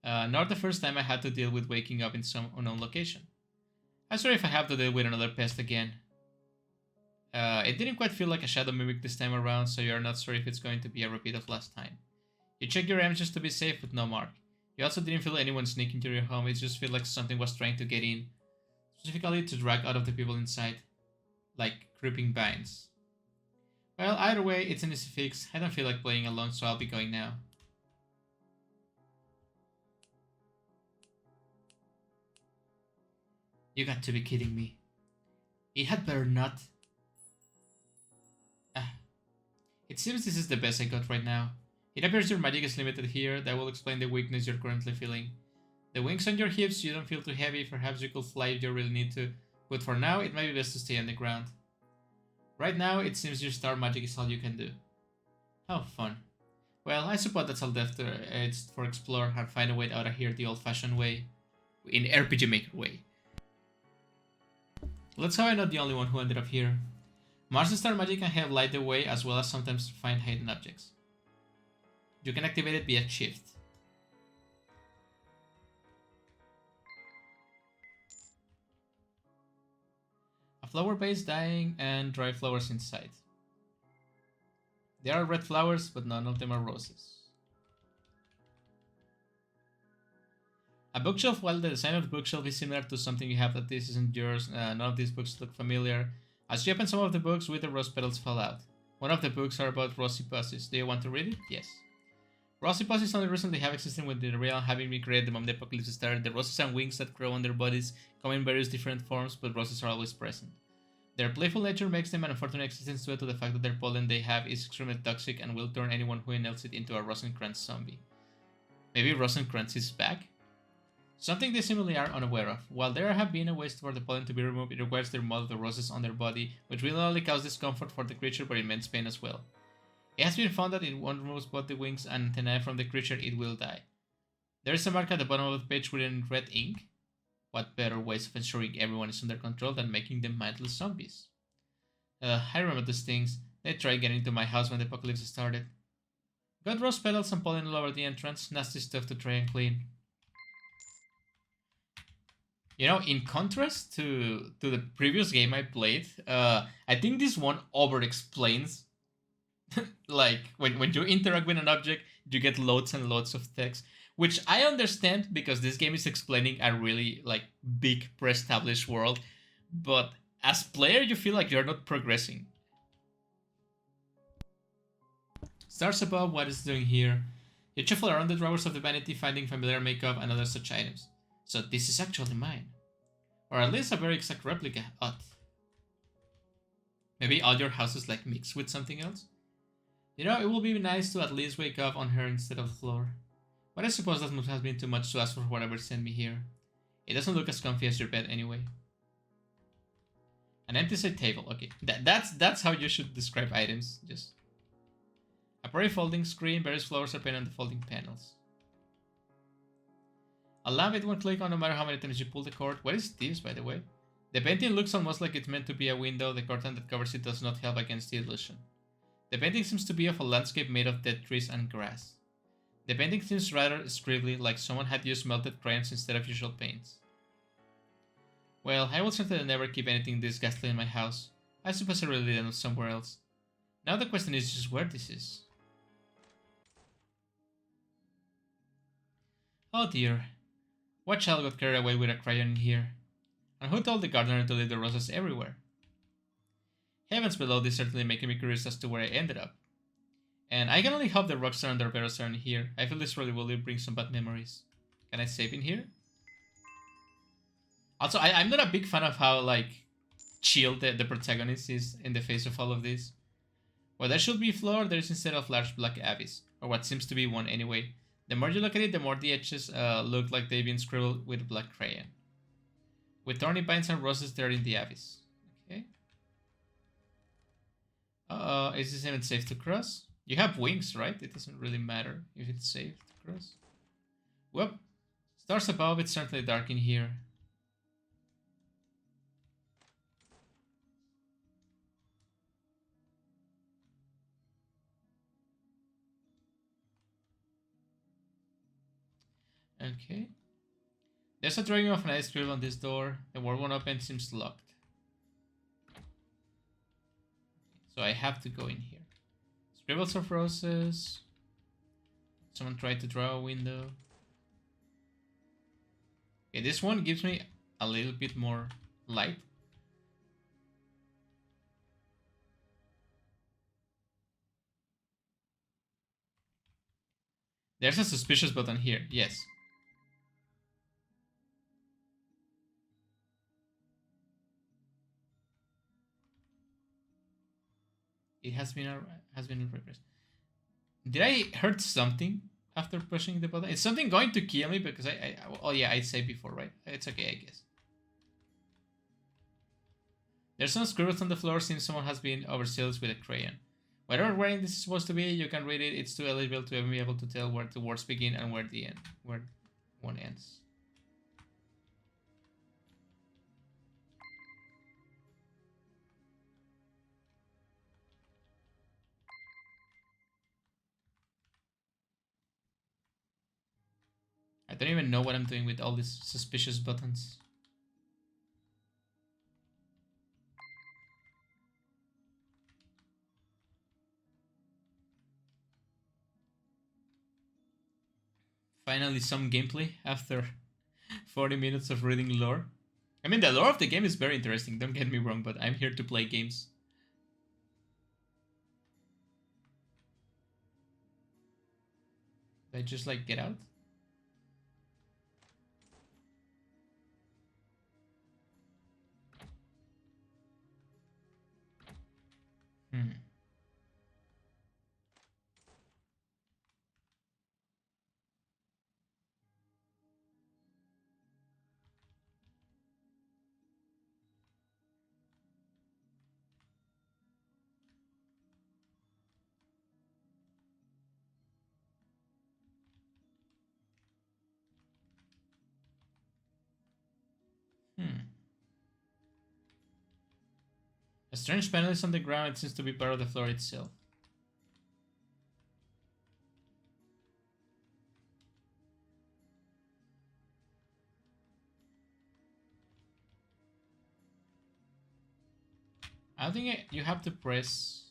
Nor the first time I had to deal with waking up in some unknown location. I'm sorry if I have to deal with another pest again. It didn't quite feel like a shadow mimic this time around, so you're not sure if it's going to be a repeat of last time. You check your aims just to be safe with no mark. You also didn't feel anyone sneak into your home, it just felt like something was trying to get in. Specifically to drag out of the people inside. Like creeping vines. Well, either way, it's an easy fix. I don't feel like playing alone, so I'll be going now. You got to be kidding me. It had better not. It seems this is the best I got right now. It appears your magic is limited here. That will explain the weakness you're currently feeling. The wings on your hips, you don't feel too heavy. Perhaps you could fly if you really need to. But for now, it might be best to stay on the ground. Right now, it seems your star magic is all you can do. How fun. Well, I suppose that's all left. It's for explore and find a way out of here the old-fashioned way. In RPG Maker way. Let's hope I'm not the only one who ended up here. Mars star magic can help light the way as well as sometimes find hidden objects. You can activate it via shift. A flower base dying and dry flowers inside. There are red flowers, but none of them are roses. A bookshelf. While the design of the bookshelf is similar to something you have that this isn't yours, none of these books look familiar. As you open some of the books, wither rose petals fall out. One of the books are about rosy pussies. Do you want to read it? Yes. Rosy pussies only recently have existed within the realm, having been created the moment the apocalypse started. The roses and wings that grow on their bodies come in various different forms, but roses are always present. Their playful nature makes them an unfortunate existence due to the fact that their pollen they have is extremely toxic and will turn anyone who inhales it into a Rosencrantz zombie. Maybe Rosencrantz is back? Something they seemingly are unaware of. While there have been ways for the pollen to be removed, it requires the removal of the roses on their body, which will not only cause discomfort for the creature but immense pain as well. It has been found that if one removes both the wings and antennae from the creature, it will die. There is a mark at the bottom of the page written in red ink. What better ways of ensuring everyone is under control than making them mindless zombies? I remember those things. They tried getting into my house when the apocalypse started. Got rose petals and pollen all over the entrance. Nasty stuff to try and clean. You know, in contrast to the previous game I played, I think this one over-explains. Like, when you interact with an object, you get loads and loads of text. Which I understand, because this game is explaining a really, like, big pre-established world. But as player, you feel like you're not progressing. Stars above, what is doing here? You shuffle around the drawers of the vanity, finding familiar makeup and other such items. So this is actually mine. Or at least a very exact replica. Odd. Maybe all your houses like mixed with something else? You know, it will be nice to at least wake up on her instead of the floor. But I suppose that must have been too much to ask for whatever sent me here. It doesn't look as comfy as your bed anyway. An empty side table. Okay, that's how you should describe items. Just a pretty folding screen. Various flowers are painted on the folding panels. A lamp it won't click on no matter how many times you pull the cord. What is this, by the way? The painting looks almost like it's meant to be a window. The curtain that covers it does not help against the illusion. The painting seems to be of a landscape made of dead trees and grass. The painting seems rather scribbly, like someone had used melted crayons instead of usual paints. Well, I will certainly never keep anything this ghastly in my house. I suppose I really end up somewhere else. Now the question is just where this is. Oh dear. What child got carried away with a crayon in here? And who told the gardener to leave the roses everywhere? Heavens below is certainly making me curious as to where I ended up. And I can only hope the rocks around Darberos are in here. I feel this really will bring some bad memories. Can I save in here? Also, I'm not a big fan of how, like, chill the protagonist is in the face of all of this. Where there should be floor, there is instead of large black abyss. Or what seems to be one anyway. The more you look at it, the more the edges look like they've been scribbled with black crayon. With thorny vines and roses there in the abyss. Okay. Is this even safe to cross? You have wings, right? It doesn't really matter if it's safe to cross. Whoop. Stars above, it's certainly dark in here. Okay. There's a drawing of an ice cream on this door. The word won't open, seems locked. So I have to go in here. Scribbles of roses. Someone tried to draw a window. Okay, this one gives me a little bit more light. There's a suspicious button here, yes. It has been repressed. Did I hurt something after pushing the button? Is something going to kill me? Because oh yeah, I said before, right? It's okay, I guess. There's some scribbles on the floor since someone has been overzealous with a crayon. Whatever writing this is supposed to be, you can read it. It's too illegible to be able to tell where the words begin and where one ends. I don't even know what I'm doing with all these suspicious buttons. Finally, some gameplay after 40 minutes of reading lore. I mean, the lore of the game is very interesting, don't get me wrong, but I'm here to play games. Did I just, like, get out? Hmm. A strange panel is on the ground. It seems to be part of the floor itself. I think you have to press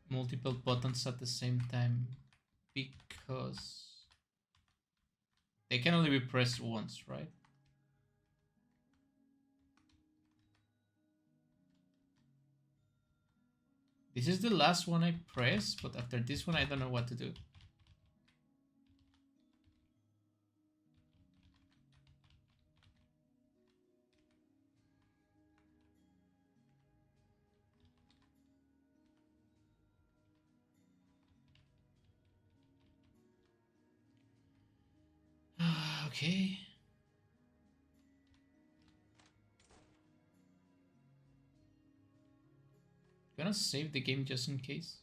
multiple buttons at the same time because they can only be pressed once, right? This is the last one I press, but after this one I don't know what to do. Okay. Can I save the game just in case?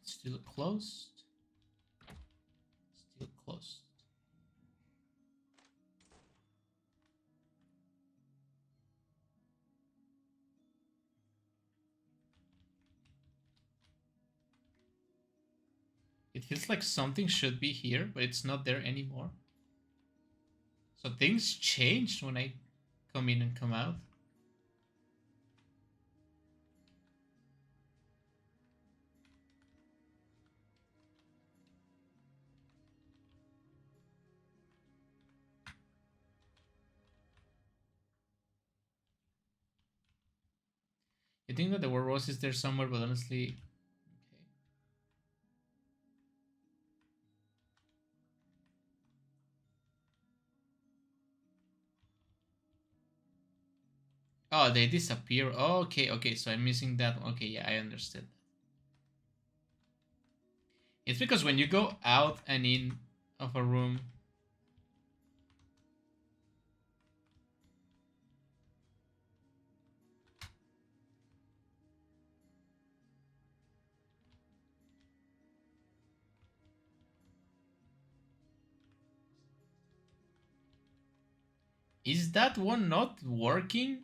Still closed. Still closed. It feels like something should be here, but it's not there anymore. So things changed when I come in and come out. You think that the word rose is there somewhere, but honestly, okay. Oh, they disappear. Oh, okay, okay. So I'm missing that one. Okay, yeah, I understood. It's because when you go out and in of a room, is that one not working?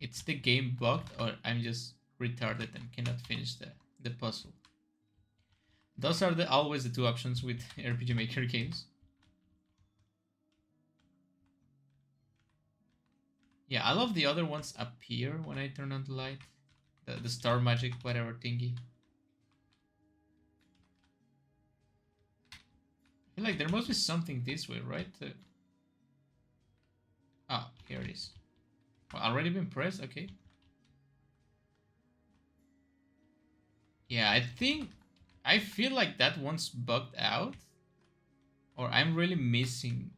It's the game bugged, or I'm just retarded and cannot finish the puzzle. Those are always the two options with RPG Maker games. Yeah, I love the other ones appear when I turn on the light. The star magic, whatever thingy. I feel like there must be something this way, right? Oh, here it is. Well, already been pressed? Okay. Yeah, I feel like that one's bugged out. Or I'm really missing.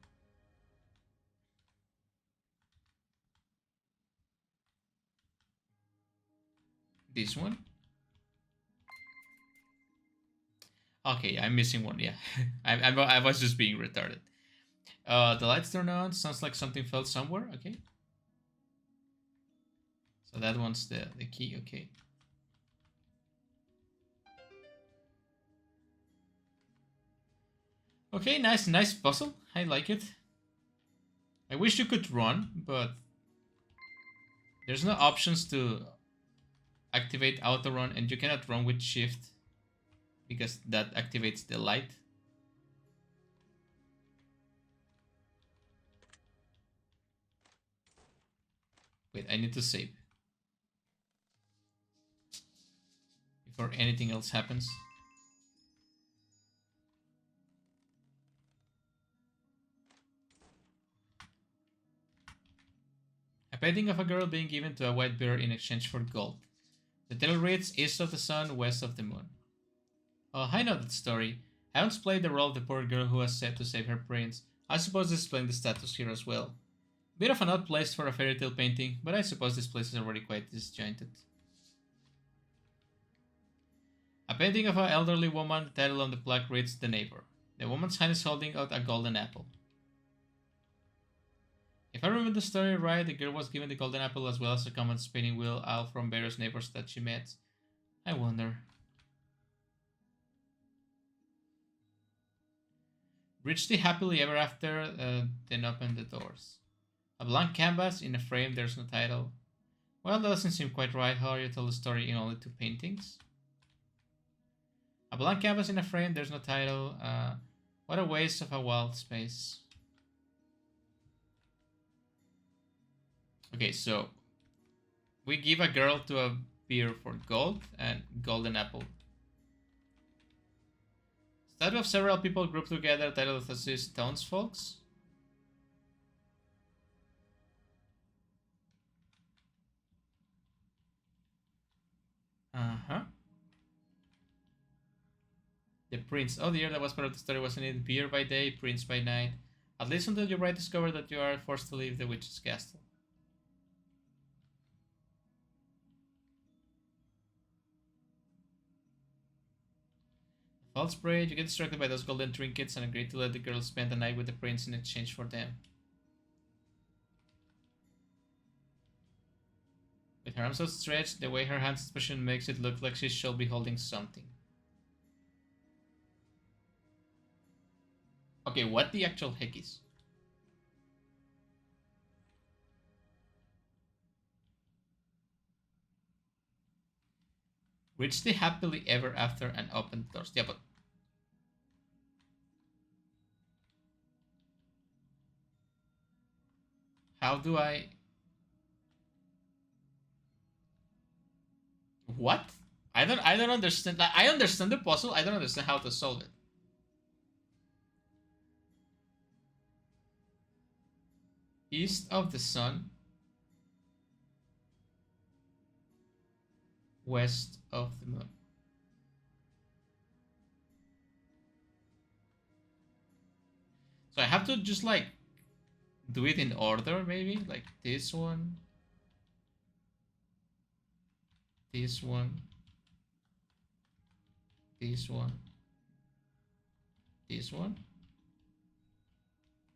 This one? Okay, I'm missing one, yeah. I was just being retarded. The lights turn on, sounds like something fell somewhere, okay. So that one's the key, okay. Okay, nice puzzle. I like it. I wish you could run, but there's no options to activate auto run, and you cannot run with shift because that activates the light. Wait, I need to save before anything else happens. A painting of a girl being given to a white bear in exchange for gold. The title reads, East of the Sun, West of the Moon. Oh, I know that story. Hounds played the role of the poor girl who was set to save her prince. I suppose this is playing the status here as well. Bit of an odd place for a fairy tale painting, but I suppose this place is already quite disjointed. A painting of an elderly woman, the title on the plaque reads, The Neighbor. The woman's hand is holding out a golden apple. If I remember the story right, the girl was given the golden apple as well as a common spinning wheel out from various neighbors that she met. I wonder. Reach the happily ever after, then open the doors. A blank canvas in a frame, there's no title. Well, that doesn't seem quite right. How you tell the story in only two paintings? A blank canvas in a frame, there's no title. What a waste of a wild space. Okay, so we give a girl to a beer for gold and golden apple. Statue of several people grouped together, title of the townsfolks. Uh-huh. The prince. Oh dear, that was part of the story, wasn't it? Beer by day, prince by night. At least until you right discover that you are forced to leave the witch's castle. False braid, you get distracted by those golden trinkets and agree to let the girl spend the night with the prince in exchange for them. With her arms outstretched, the way her hands expression makes it look like she should be holding something. Okay, what the actual heck is? Reach the happily ever after and open doors. Yeah, but how do I... What? I don't understand. I understand the puzzle. I don't understand how to solve it. East of the sun. West of the moon. So I have to just like do it in order, maybe? Like this one. This one. This one. This one.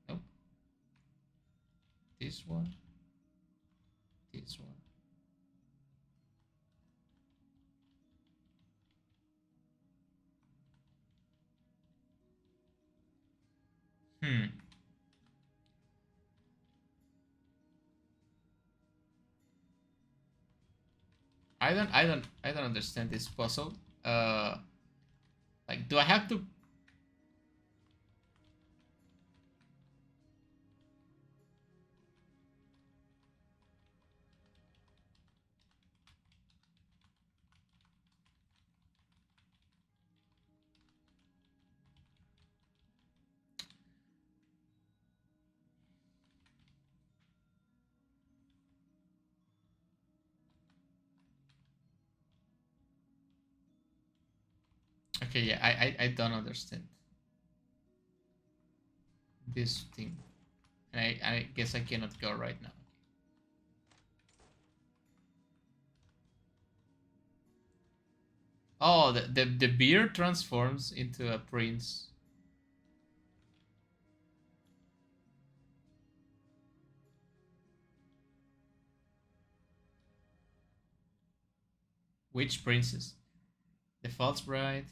Nope. This one. This one. Hmm. I don't understand this puzzle. Like, do I have to... Okay, yeah, I don't understand this thing. And I guess I cannot go right now. Oh, the beer transforms into a prince. Which princess? The false bride.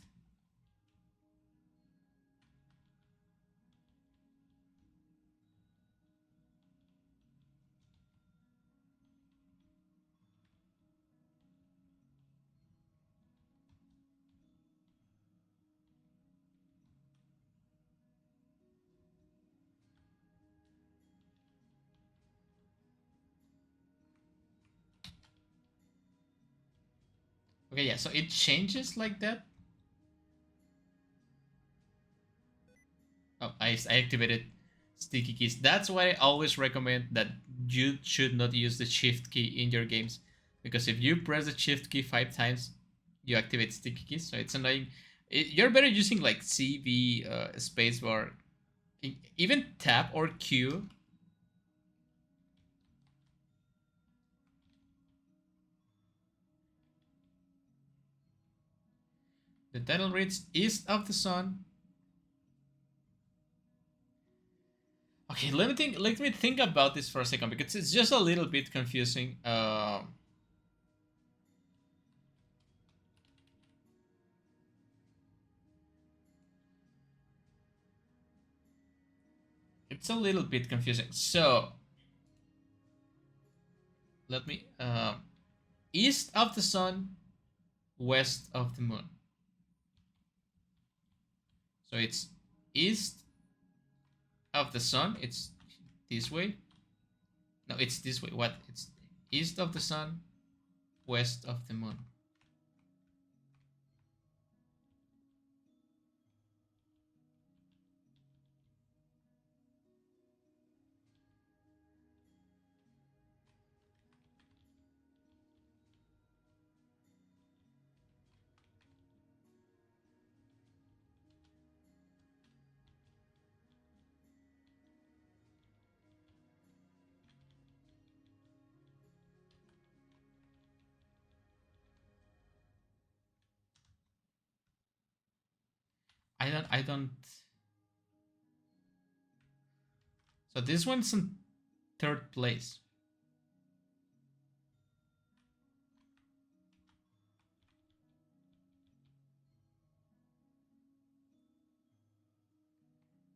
Okay, yeah, so it changes like that. Oh, I activated sticky keys. That's why I always recommend that you should not use the shift key in your games. Because if you press the shift key 5 times, you activate sticky keys. So it's annoying. You're better using like CV, spacebar, even tab or Q. The title reads East of the Sun. Okay, let me think about this for a second because it's just a little bit confusing. It's a little bit confusing. So let me east of the sun, west of the moon. So it's east of the sun. It's this way. No, it's this way. What? It's east of the sun, west of the moon. I don't. So this one's in third place.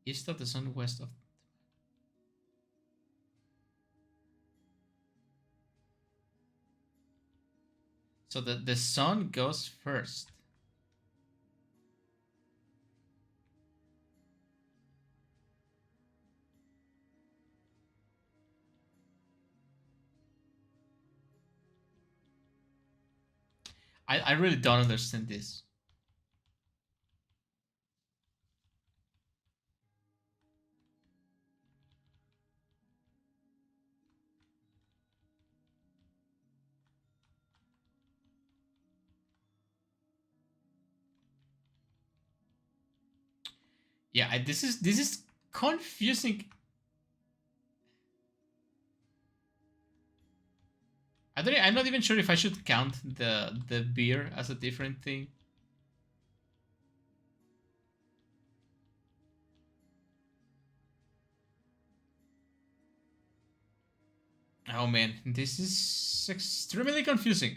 East of the sun, west of. So the sun goes first. I really don't understand this. Yeah, this is confusing. I'm not even sure if I should count the beer as a different thing. Oh man, this is extremely confusing.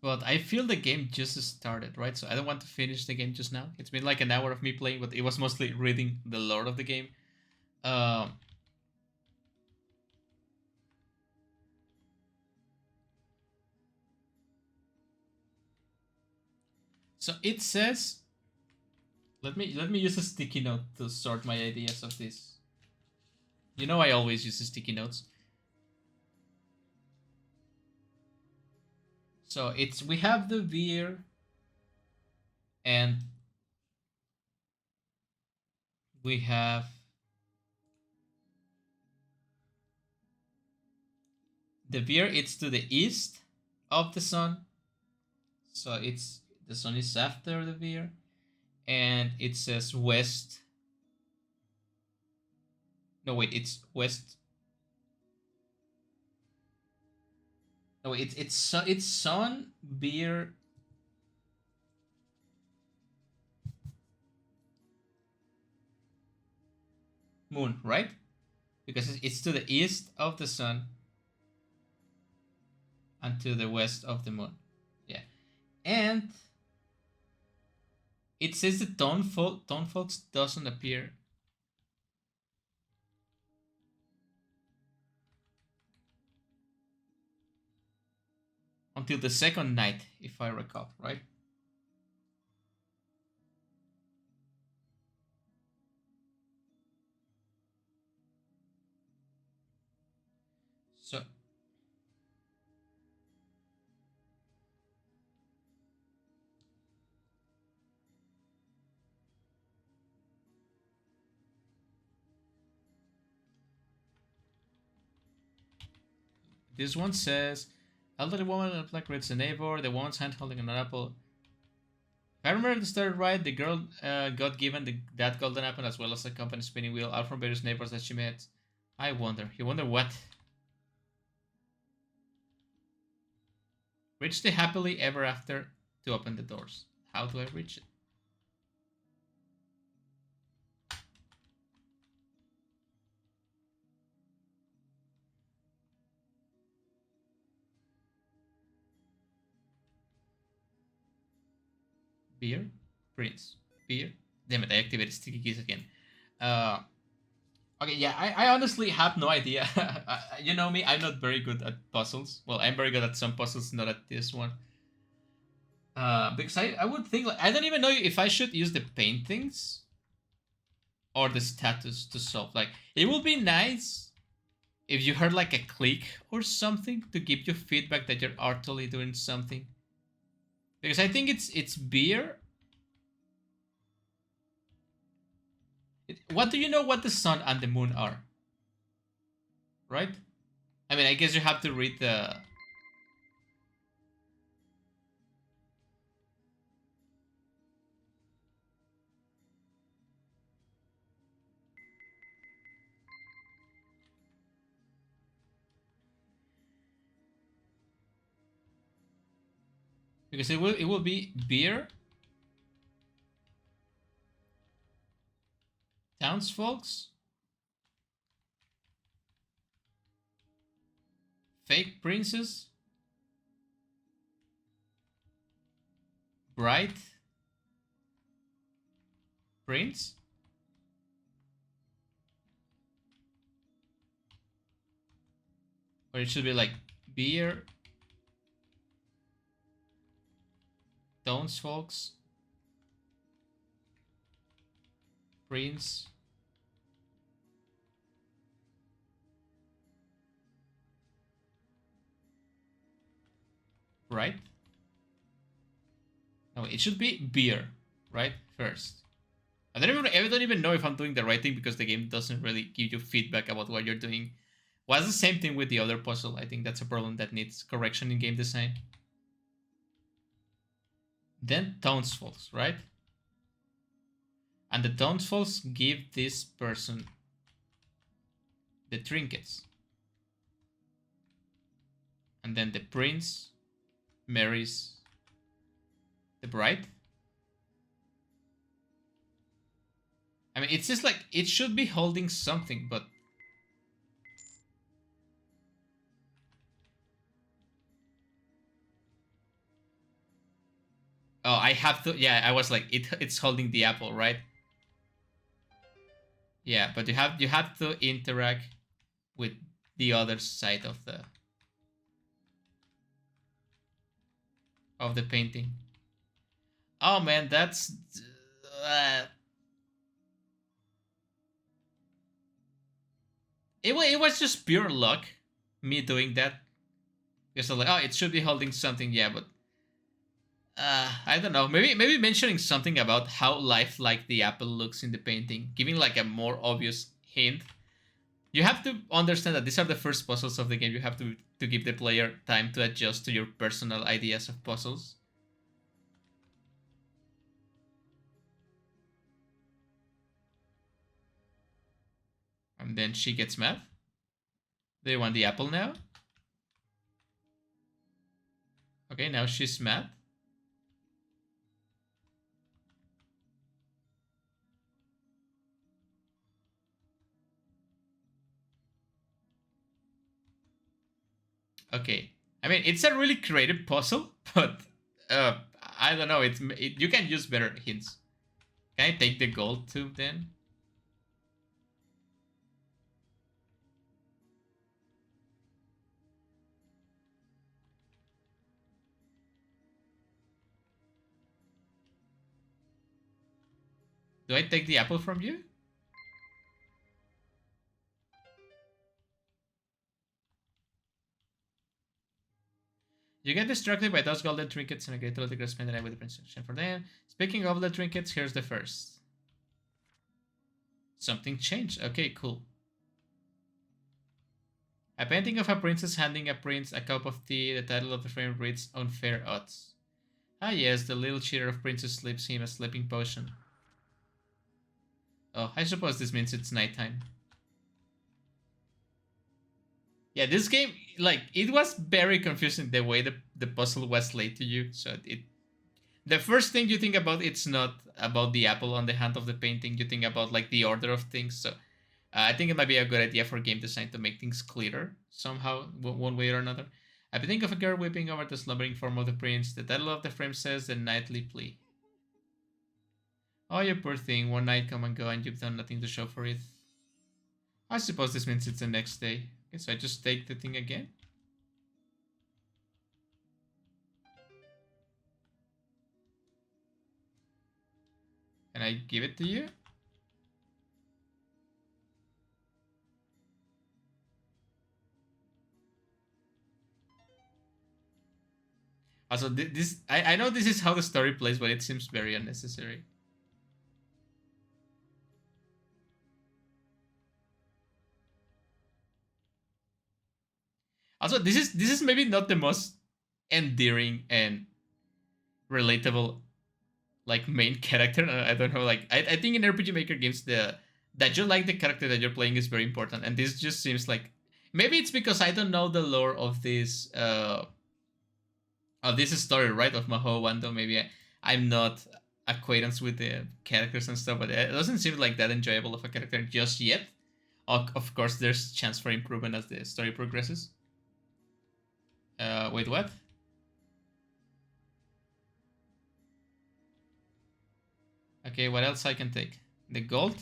But I feel the game just started, right? So I don't want to finish the game just now. It's been like an hour of me playing, but it was mostly reading the lore of the game. Um, so it says, let me use a sticky note to sort my ideas of this. You know I always use sticky notes. So it's we have the beer and we have the beer. It's to the east of the sun. So it's the sun is after the beer, and it says west. No wait, it's west. No, it's sun, beer, moon, right? Because it's to the east of the sun and to the west of the moon. Yeah, and it says the Dawnfolks doesn't appear until the second night, if I recall, right? So this one says, elderly woman in a black greets a neighbor. The woman's hand holding an apple. If I remember the story right, the girl got given that golden apple as well as a company spinning wheel, all from various neighbors that she met. I wonder. You wonder what? Reach the happily ever after to open the doors. How do I reach it? Beer? Prince. Beer? Damn it, I activated sticky keys again. Uh, okay, yeah, I honestly have no idea. You know me, I'm not very good at puzzles. Well, I'm very good at some puzzles, not at this one. Because I would think, like, I don't even know if I should use the paintings or the status to solve. Like, it would be nice if you heard like a click or something to give you feedback that you're actually doing something. Because I think it's beer. What do you know what the sun and the moon are? Right? I mean, I guess you have to read the. Because it will be beer, townsfolks, fake princess, bright prince. Or it should be like beer, townsfolks, prince, right? No, it should be beer, right? First. I don't even know if I'm doing the right thing because the game doesn't really give you feedback about what you're doing. Well, it's the same thing with the other puzzle. I think that's a problem that needs correction in game design. Then townsfolks, right? And the townsfolks give this person the trinkets. And then the prince marries the bride. I mean, it's just like, it should be holding something, but... Oh, I have to... Yeah, I was like, it's holding the apple, right? Yeah, but you have to interact with the other side of the painting. Oh man, that's... It was just pure luck, me doing that. Because I'm like, oh, it should be holding something, yeah, but I don't know. Maybe mentioning something about how lifelike the apple looks in the painting, giving like a more obvious hint. You have to understand that these are the first puzzles of the game. You have to give the player time to adjust to your personal ideas of puzzles. And then she gets mad. Do you want the apple now? Okay, now she's mad. Okay. I mean, it's a really creative puzzle, but I don't know. You can use better hints. Can I take the gold tube then? Do I take the apple from you? You get distracted by those golden trinkets and agree to let the girl spend the night with the princess for them. Speaking of the trinkets, here's the first. Something changed. Okay, cool. A painting of a princess handing a prince a cup of tea. The title of the frame reads Unfair Odds. Ah yes, the little cheater of princess slips him a sleeping potion. Oh, I suppose this means it's nighttime. Yeah, this game, like, it was very confusing the way the puzzle was laid to you. So the first thing you think about, it's not about the apple on the hand of the painting. You think about like the order of things. So I think it might be a good idea for game design to make things clearer somehow, one way or another. I think of a girl weeping over the slumbering form of the prince. The title of the frame says The Nightly Plea. Oh, you poor thing. One night come and go and you've done nothing to show for it. I suppose this means it's the next day. Okay, so I just take the thing again. Can I give it to you? Also, I know this is how the story plays, but it seems very unnecessary. Also, this is maybe not the most endearing and relatable like main character. I don't know. Like I think in RPG Maker games that you like the character that you're playing is very important, and this just seems like maybe it's because I don't know the lore of this Oh, this is story, right, of Mahou Wando. Maybe I'm not acquaintance with the characters and stuff, but it doesn't seem like that enjoyable of a character just yet. Of course, there's chance for improvement as the story progresses. Wait, what? Okay, what else I can take? The gold?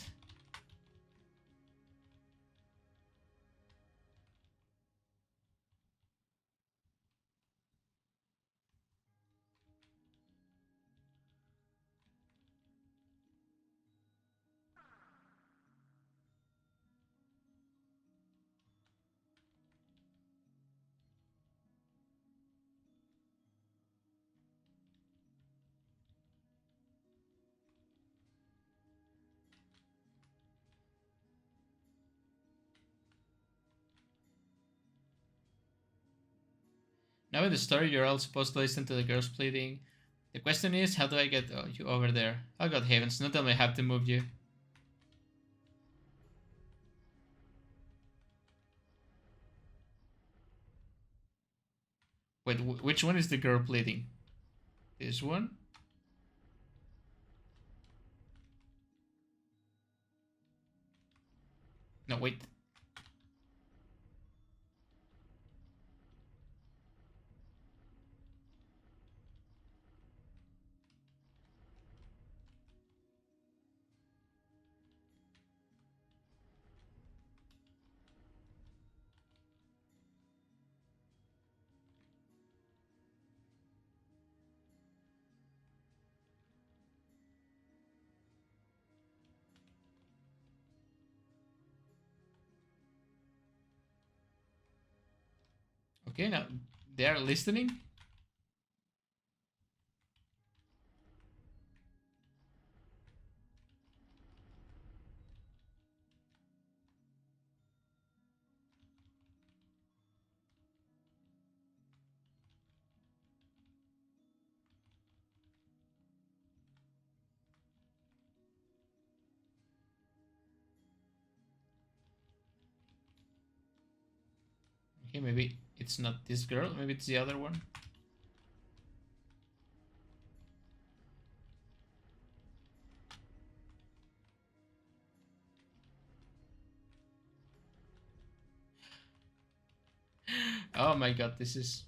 Now in the story, you're all supposed to listen to the girls pleading. The question is, how do I get you over there? Oh god heavens, not only have to move you. Wait, which one is the girl pleading? This one? No, wait. Okay, now they are listening. Okay, maybe it's not this girl, maybe it's the other one. Oh my god, this is...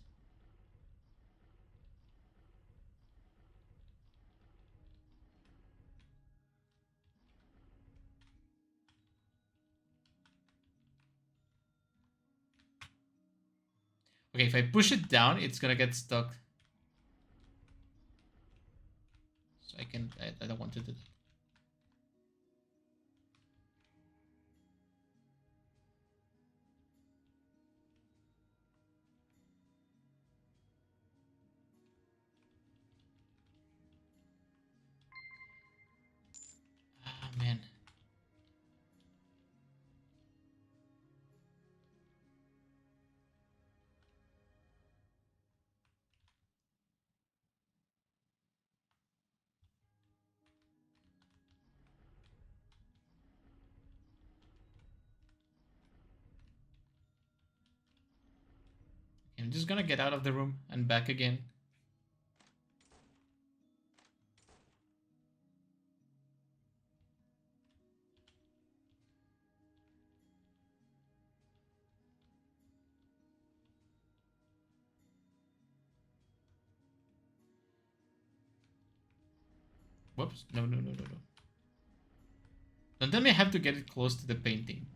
Okay, if I push it down, it's gonna get stuck. So I don't want to do that. Ah, man. I'm just gonna get out of the room and back again. Whoops. No, no, no, no, no. Don't tell me I have to get it close to the painting.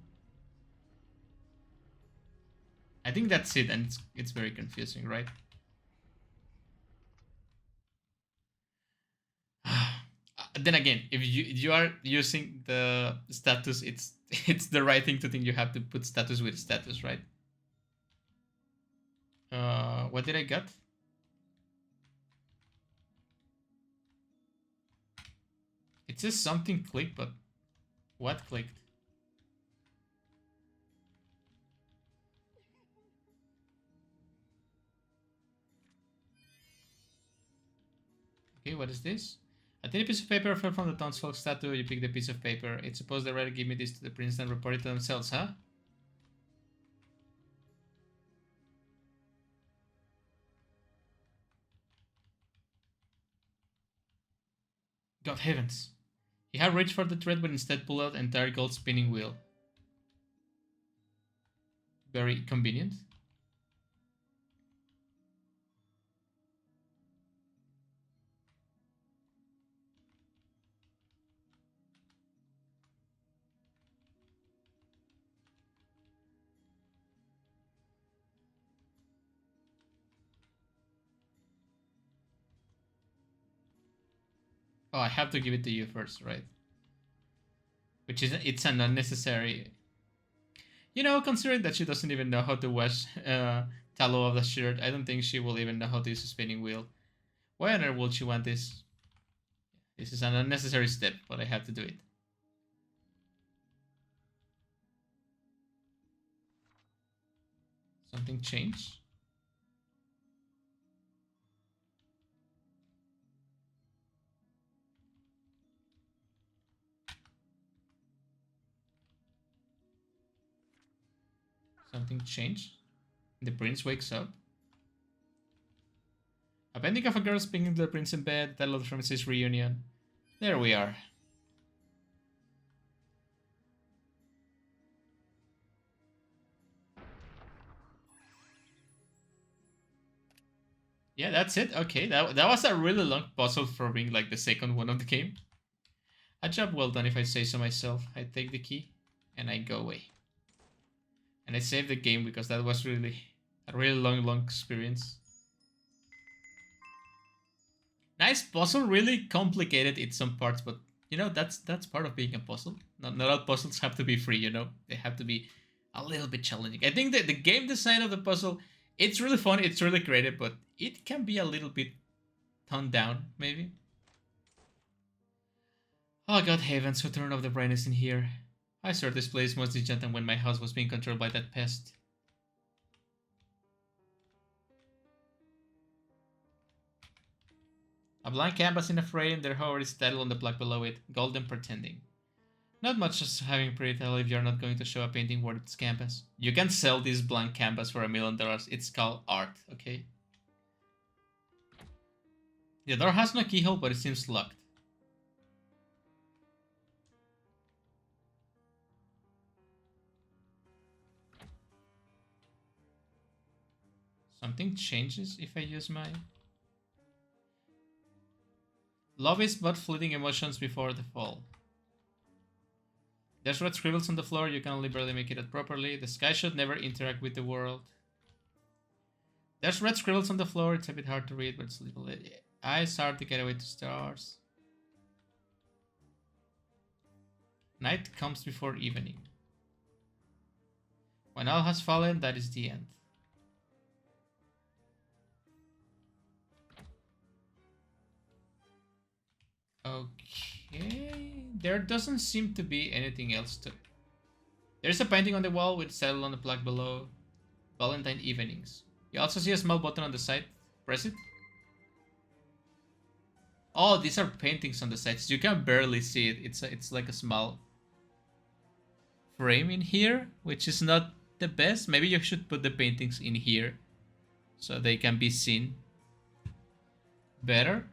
I think that's it, and it's very confusing, right? Then again, if you are using the status, it's the right thing to think you have to put status with status, right? What did I get? It says something clicked, but what clicked? Okay, what is this? A tiny piece of paper fell from the townsfolk statue. You pick the piece of paper. It's supposed they rather give me this to the prince and report it to themselves, huh? God heavens. He had reached for the thread but instead pulled out an entire gold spinning wheel. Very convenient. Oh, I have to give it to you first, right? Which is, it's an unnecessary... You know, considering that she doesn't even know how to wash tallow of the shirt, I don't think she will even know how to use a spinning wheel. Why on earth would she want this? This is an unnecessary step, but I have to do it. Something changed? Something changed? The prince wakes up. A painting of a girl speaking to the prince in bed, title from his reunion. There we are. Yeah, that's it. Okay, that was a really long puzzle for being like the second one of the game. A job well done if I say so myself. I take the key and I go away. And I save the game because that was really a really long experience. Nice puzzle, really complicated in some parts, but you know, that's part of being a puzzle. Not all puzzles have to be free, you know. They have to be a little bit challenging. I think that the game design of the puzzle, it's really fun, it's really creative, but it can be a little bit toned down, maybe. Oh god heavens, who turned off the brightness in here? I saw this place mostly gentle when my house was being controlled by that pest. A blank canvas in a frame, there however is title on the plaque below it, Golden Pretending. Not much just having pretty title if you're not going to show a painting worth its canvas. You can sell this blank canvas for $1 million, it's called art, okay? The door has no keyhole, but it seems locked. Something changes if I use my... Love is but fleeting emotions before the fall. There's red scribbles on the floor, you can only barely make it out properly. The sky should never interact with the world. There's red scribbles on the floor, it's a bit hard to read, but it's a little... Eyes hard to get away to stars. Night comes before evening. When all has fallen, that is the end. Okay, there doesn't seem to be anything else to... There's a painting on the wall with title on the plaque below. Valentine Evenings. You also see a small button on the side. Press it. Oh, these are paintings on the sides. You can barely see it. It's like a small frame in here, which is not the best. Maybe you should put the paintings in here so they can be seen better.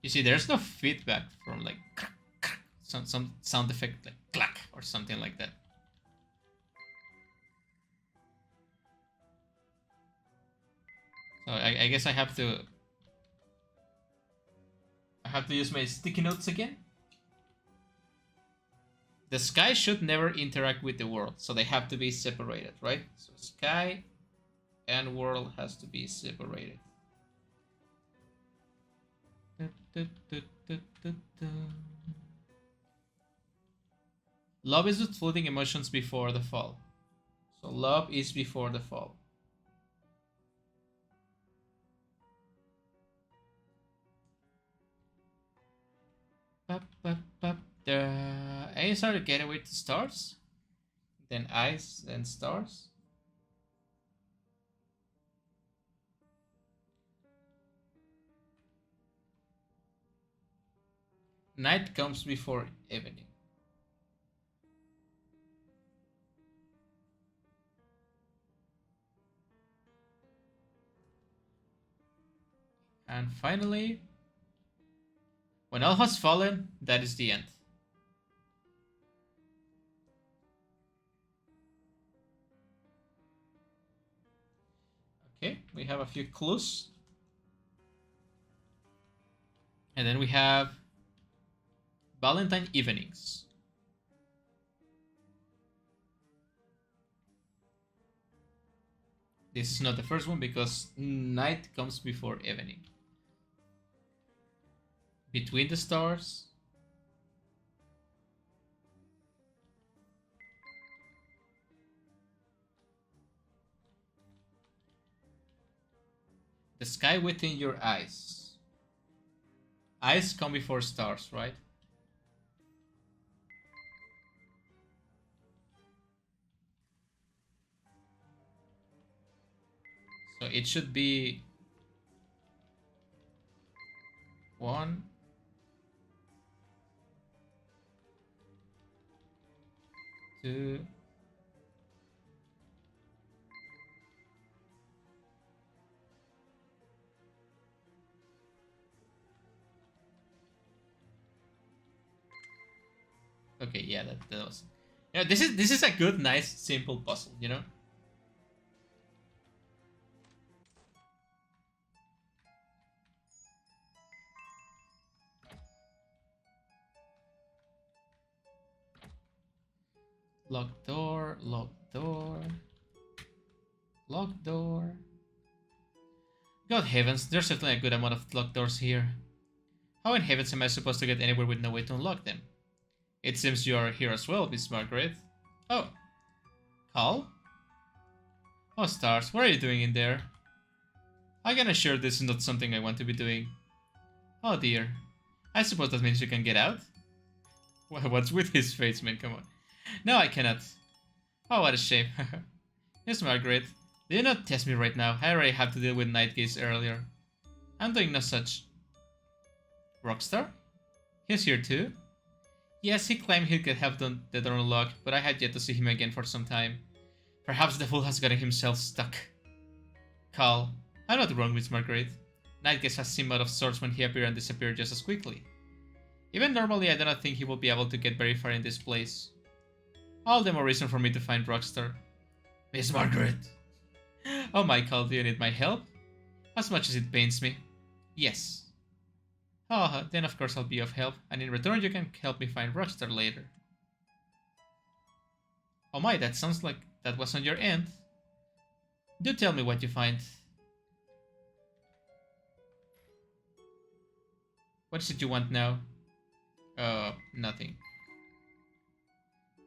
You see, there's no feedback from like some sound effect like clack or something like that. So I guess I have to use my sticky notes again. The sky should never interact with the world, so they have to be separated, right? So sky and world has to be separated. Love is with floating emotions before the fall. So love is before the fall. The A's are the getaway to stars. Then eyes, then stars. Night comes before evening. And finally, when all has fallen, that is the end. Okay, we have a few clues. And then we have Valentine evenings. This is not the first one because night comes before evening. Between the stars. The sky within your eyes. Eyes come before stars, right? So it should be 1, 2, okay, yeah, that was. Yeah, this is a good, nice, simple puzzle, you know. Locked door, locked door, locked door. God heavens, there's certainly a good amount of locked doors here. How in heavens am I supposed to get anywhere with no way to unlock them? It seems you are here as well, Miss Margaret. Oh. Call? Oh, stars, what are you doing in there? I can assure this is not something I want to be doing. Oh dear. I suppose that means you can get out? What's with his face, man? Come on. No, I cannot. Oh, what a shame. Miss Margaret, do not test me right now. I already had to deal with Night Gaze earlier. I'm doing no such. Rockstar? He's here too? Yes, he claimed he could have done the door unlocked, but I had yet to see him again for some time. Perhaps the fool has gotten himself stuck. Cal, I'm not wrong, Miss Margaret. Night Gaze has seemed out of sorts when he appeared and disappeared just as quickly. Even normally, I do not think he will be able to get very far in this place. All the more reason for me to find Rockstar. Miss Margaret! Oh my, Cal, do you need my help? As much as it pains me. Yes. Oh, then of course I'll be of help, and in return you can help me find Rockstar later. Oh my, that sounds like that was on your end. Do tell me what you find. What is it you want now? Nothing.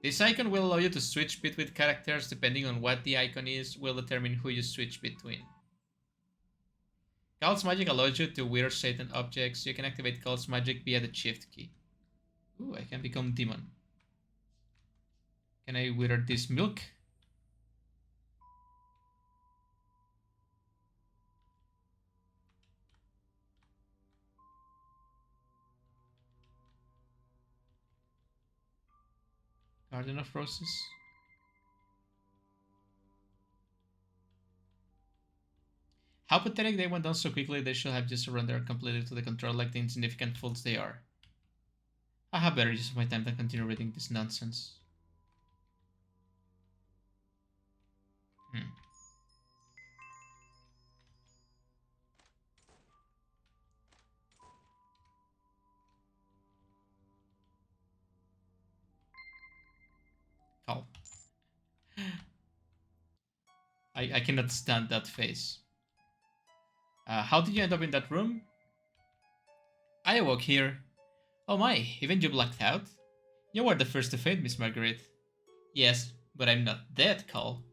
This icon will allow you to switch between characters. Depending on what the icon is, will determine who you switch between. Cal's magic allows you to wither Satan objects. You can activate Cal's magic via the shift key. Ooh, I can become demon. Can I wither this milk? Garden of Roses. How pathetic they went down so quickly. They should have just surrendered completely to the control like the insignificant fools they are. I have better use of my time than continue reading this nonsense. Call. I cannot stand that face. How did you end up in that room? I awoke here. Oh my, even you blacked out? You were the first to faint, Miss Margaret. Yes, but I'm not dead, Cole.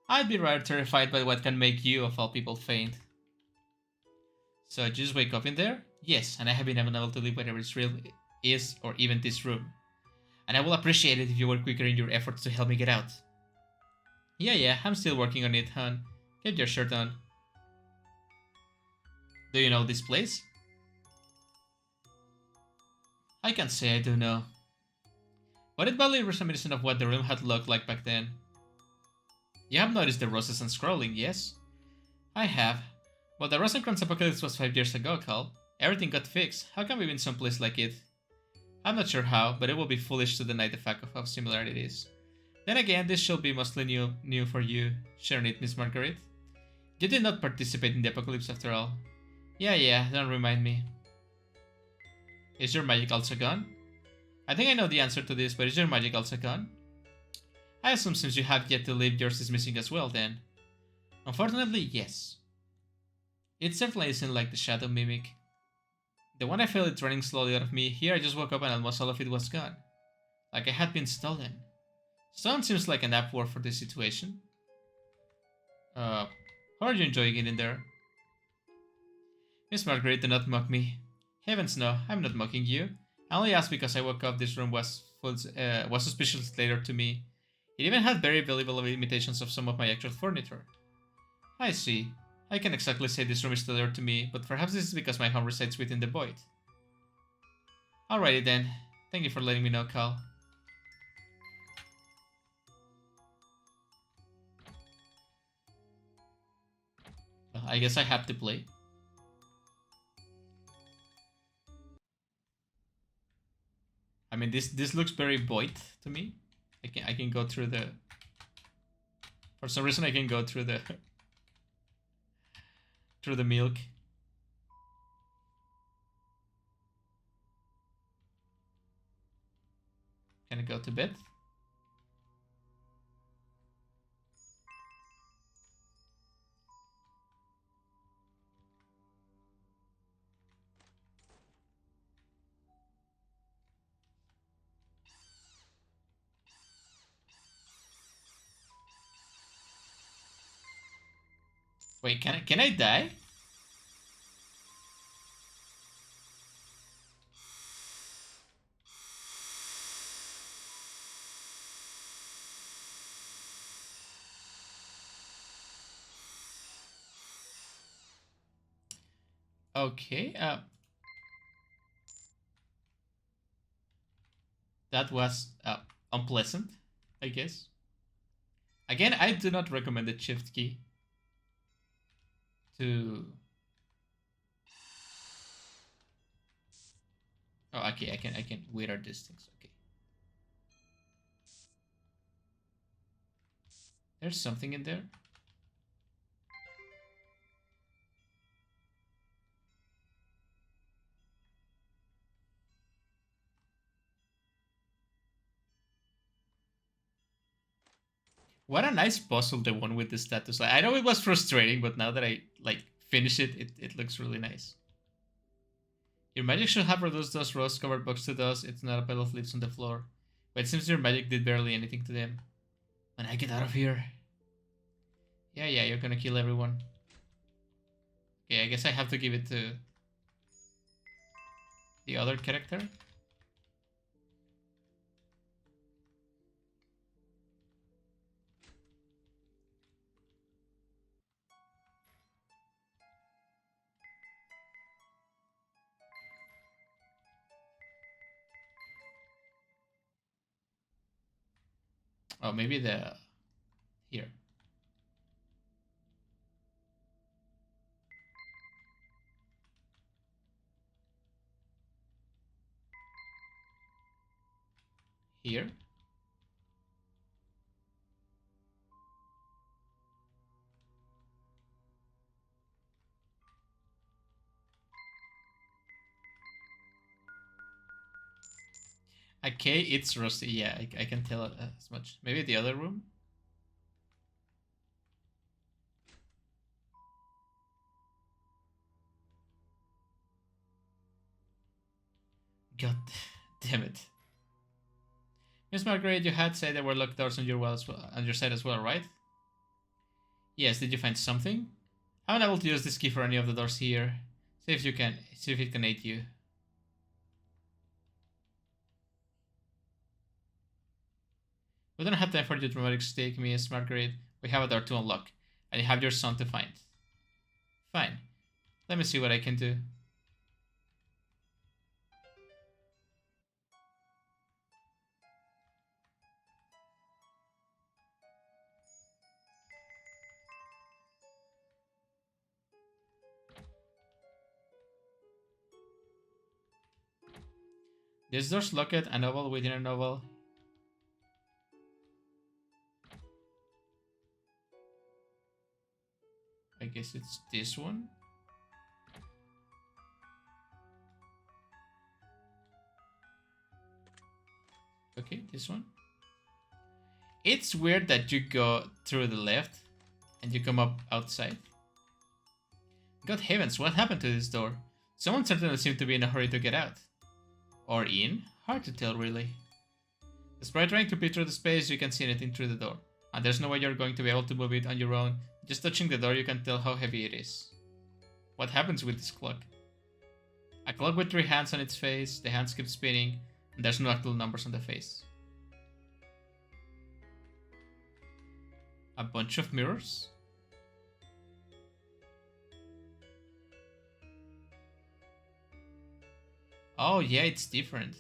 I'd be rather terrified by what can make you, of all people, faint. So you just wake up in there? Yes, and I have been unable to leave whatever is real is, or even this room. And I will appreciate it if you were quicker in your efforts to help me get out. Yeah, I'm still working on it, hon. Keep your shirt on. Do you know this place? I can't say I do know. But it barely was reminiscent of what the room had looked like back then. You have noticed the roses and scrolling, yes? I have. Well, the Rosencrantz apocalypse was 5 years ago, Cal. Everything got fixed. How can we be in some place like it? I'm not sure how, but it will be foolish to deny the fact of how similar it is. Then again, this should be mostly new for you, shouldn't it, Miss Marguerite? You did not participate in the apocalypse after all. Yeah, don't remind me. Is your magic also gone? I think I know the answer to this, but is your magic also gone? I assume since you have yet to leave, yours is missing as well, then. Unfortunately, yes. It certainly isn't like the shadow mimic. The one I felt it running slowly out of me, here I just woke up and almost all of it was gone. Like I had been stolen. Stolen seems like an apt word for this situation. How are you enjoying it in there? Miss Margaret, do not mock me. Heavens no, I'm not mocking you. I only asked because I woke up this room was suspicious later to me. It even had very valuable imitations of some of my actual furniture. I see. I can't exactly say this room is familiar to me, but perhaps this is because my home resides within the void. Alrighty then. Thank you for letting me know, Cal. Well, I guess I have to play. I mean, this looks very void to me. I can go through the. For some reason, I can go through the through the milk. Can I go to bed? Wait, can I die? Okay, that was unpleasant, I guess. Again, I do not recommend the shift key to. Oh, okay, I can weird distance. Okay. There's something in there. What a nice puzzle, the one with the status. I know it was frustrating, but now that I like finish it looks really nice. Your magic should have reduced those rose-covered books to dust. It's not a pile of leaves on the floor. But it seems your magic did barely anything to them. When I get out of here. Yeah, you're gonna kill everyone. Okay, I guess I have to give it to the other character. Oh, maybe the... Here. Here. Okay, it's rusty. Yeah, I can tell as much. Maybe the other room? God damn it. Miss Margaret, you had said there were locked doors on your on your side as well, right? Yes, did you find something? I'm unable to use this key for any of the doors here. See if it can aid you. We don't have time for your dramatic stick, Miss Margaret. We have a door to unlock, and you have your son to find. Fine. Let me see what I can do. This door's locked, a novel within a novel. I guess it's this one. Okay, this one. It's weird that you go through the left and you come up outside. God heavens, what happened to this door? Someone certainly seemed to be in a hurry to get out. Or in? Hard to tell, really. Despite trying to peek through the space, you can see anything through the door. And there's no way you're going to be able to move it on your own. Just touching the door, you can tell how heavy it is. What happens with this clock? A clock with 3 hands on its face, the hands keep spinning, and there's no actual numbers on the face. A bunch of mirrors? Oh yeah, it's different.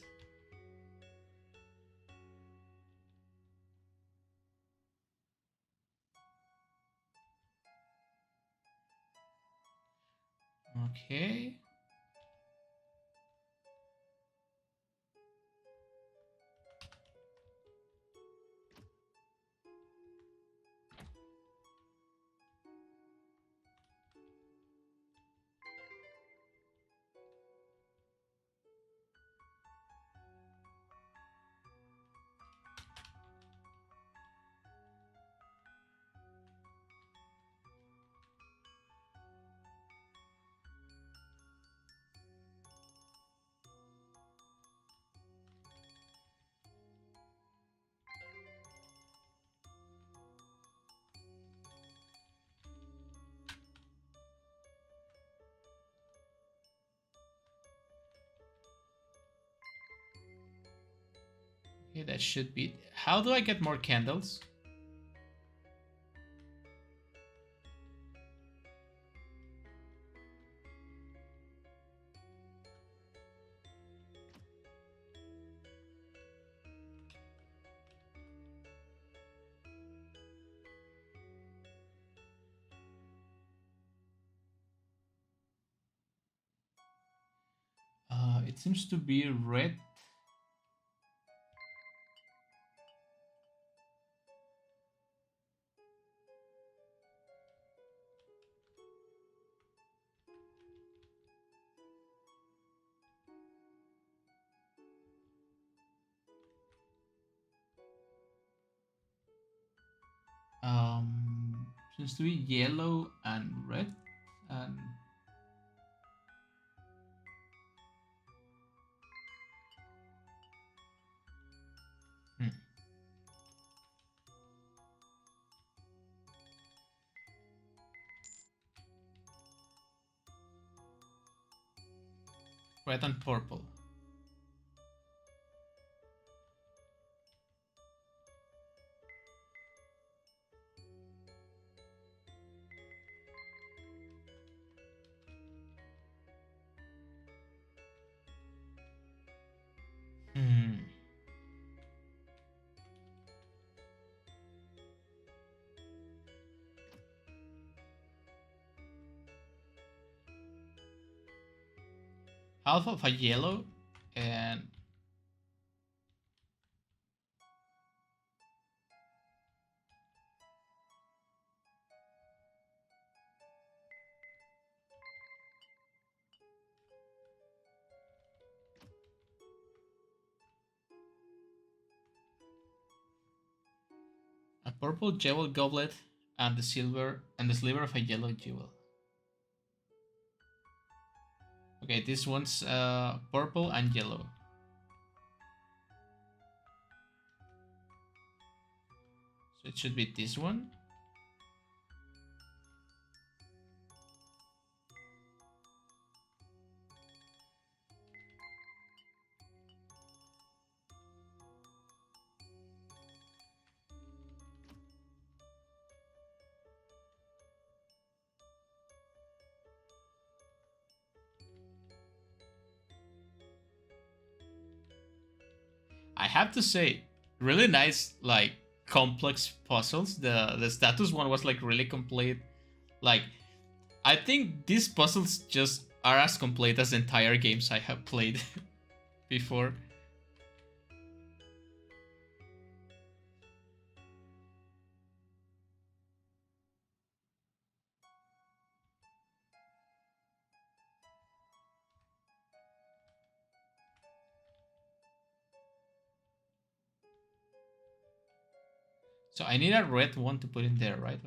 Okay. Okay, that should be... How do I get more candles? It seems to be red. Seems to be yellow and red, and red and purple. Half of a yellow and a purple jewel goblet and the sliver of a yellow jewel. Okay, this one's purple and yellow. So it should be this one. I have to say, really nice, like, complex puzzles. The status one was like really complete. Like, I think these puzzles just are as complete as the entire games I have played before. So I need a red one to put in there, right?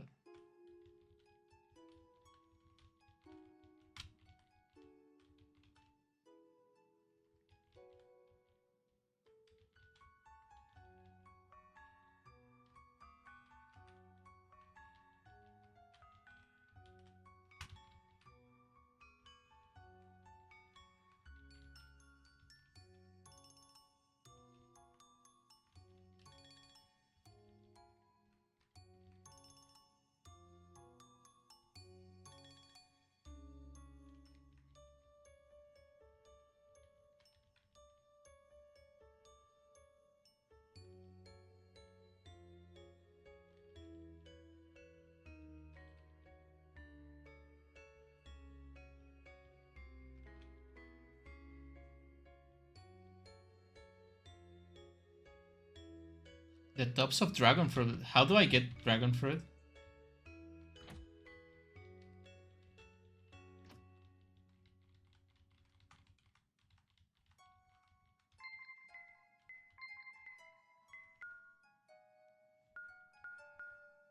The tops of dragon fruit. How do I get dragon fruit?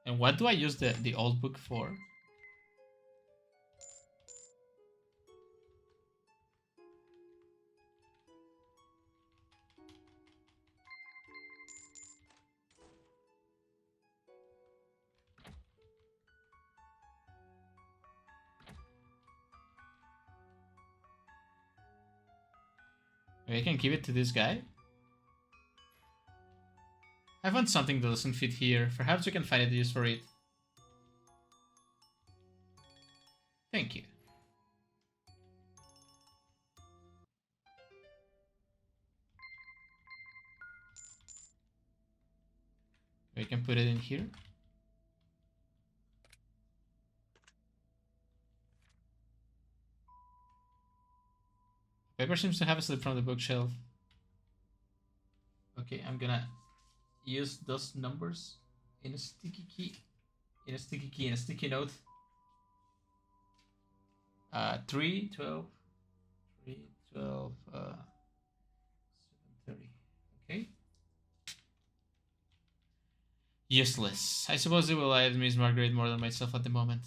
And what do I use the old book for? Maybe I can give it to this guy? I found something that doesn't fit here. Perhaps you can find a use for it. Thank you. We can put it in here. Paper seems to have slipped from the bookshelf. Okay, I'm gonna use those numbers in a sticky key. In a sticky note. 3, 12, 3, 12, 7:30. Okay. Useless. I suppose it will aid Miss Margaret more than myself at the moment.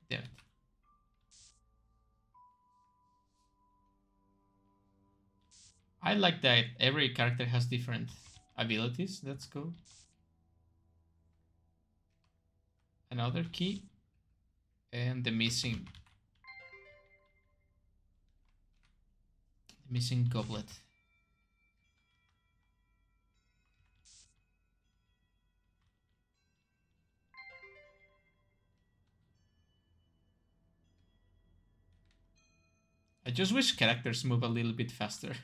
Damn it. I like that every character has different abilities. That's cool. Another key. And the missing goblet. I just wish characters move a little bit faster.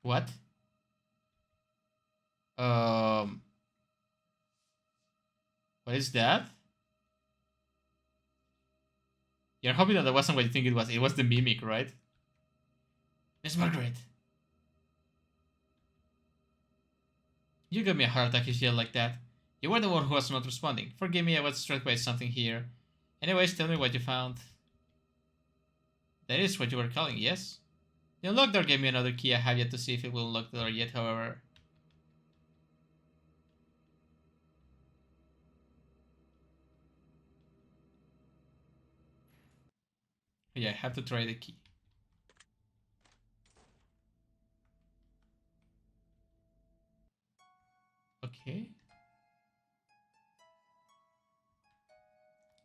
What? What is that? You're hoping that wasn't what you think it was. It was the mimic, right? Miss Margaret. You gave me a heart attack if you yell like that. You were the one who was not responding. Forgive me, I was struck by something here. Anyways, tell me what you found. That is what you were calling, yes? The unlock door gave me another key. I have yet to see if it will unlock the door yet, however. Yeah, I have to try the key. Okay.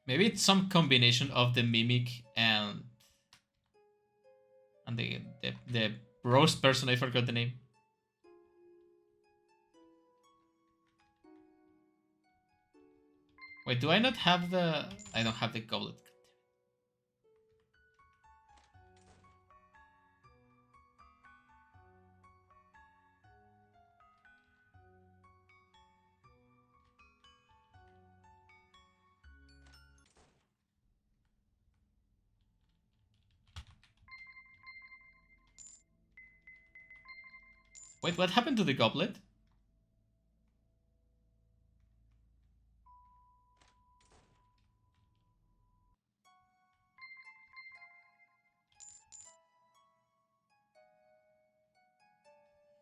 Maybe it's some combination of the mimic and the rose person. I forgot the name. Wait, do I not have the... I don't have the goblet. Wait, what happened to the goblet?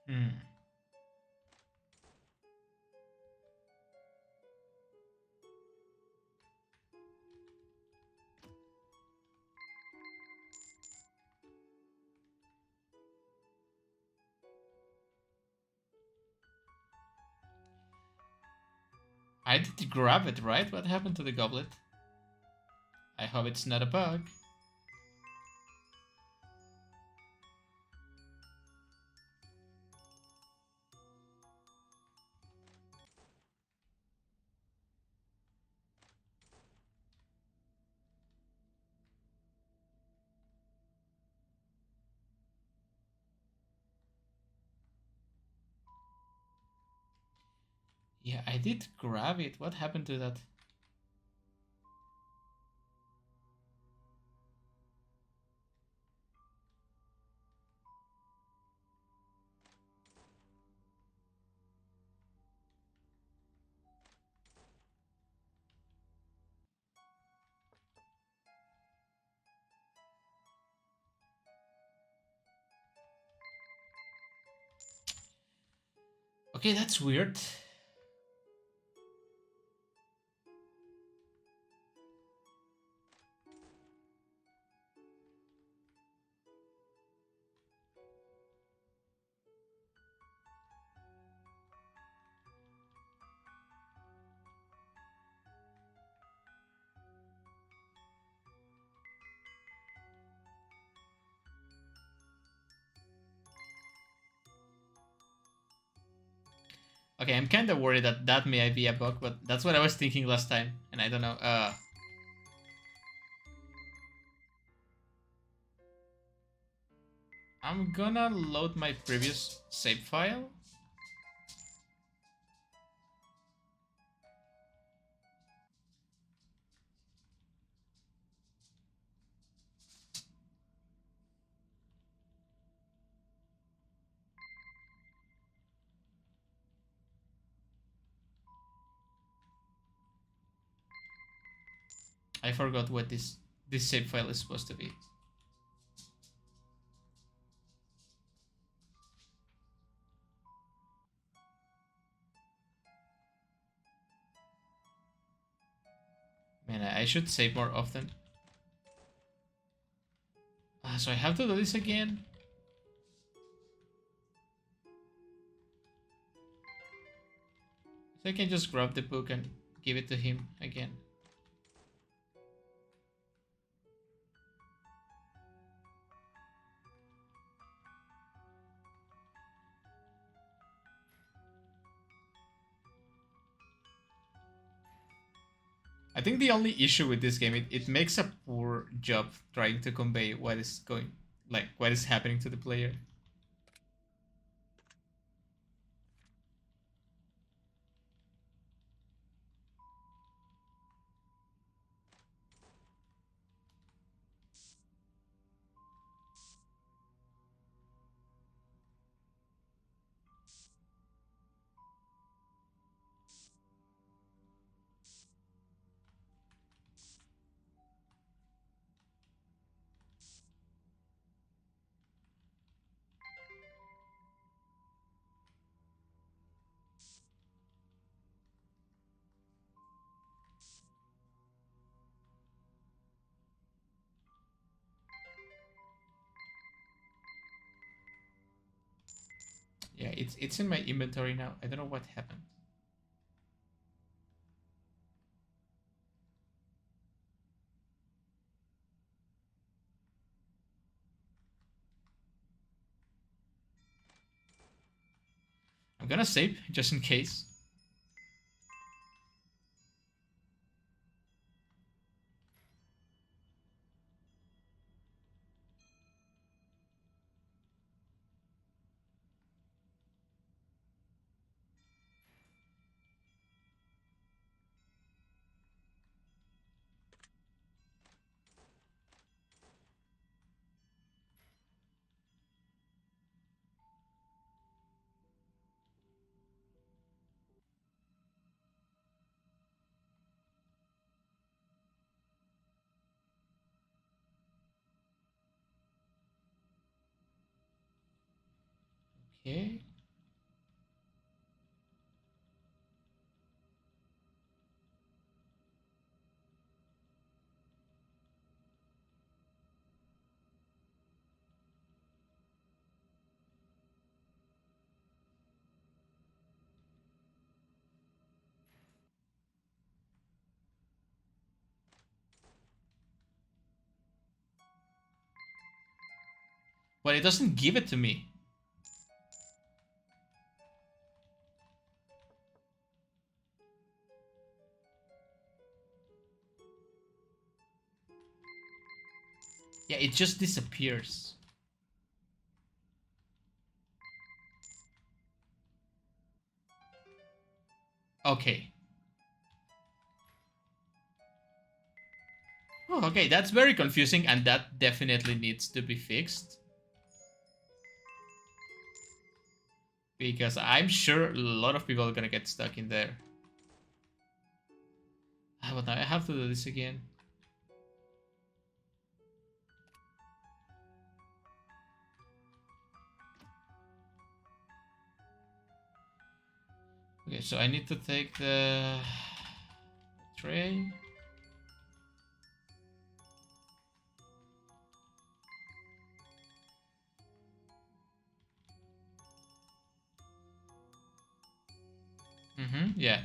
Hmm. I did grab it, right? What happened to the goblet? I hope it's not a bug. Yeah, I did grab it. What happened to that? Okay, that's weird. Okay, I'm kind of worried that that may be a bug, but that's what I was thinking last time, and I don't know. I'm gonna load my previous save file. I forgot what this save file is supposed to be. Man, I should save more often. So I have to do this again. So I can just grab the book and give it to him again. I think the only issue with this game, it makes a poor job trying to convey what is going, like what is happening to the player. Yeah, it's in my inventory now. I don't know what happened. I'm gonna save just in case. Okay. But it doesn't give it to me. Yeah, it just disappears. Okay. Oh, okay, that's very confusing, and that definitely needs to be fixed. Because I'm sure a lot of people are gonna get stuck in there. But now I have to do this again. Okay, so I need to take the tray. Yeah.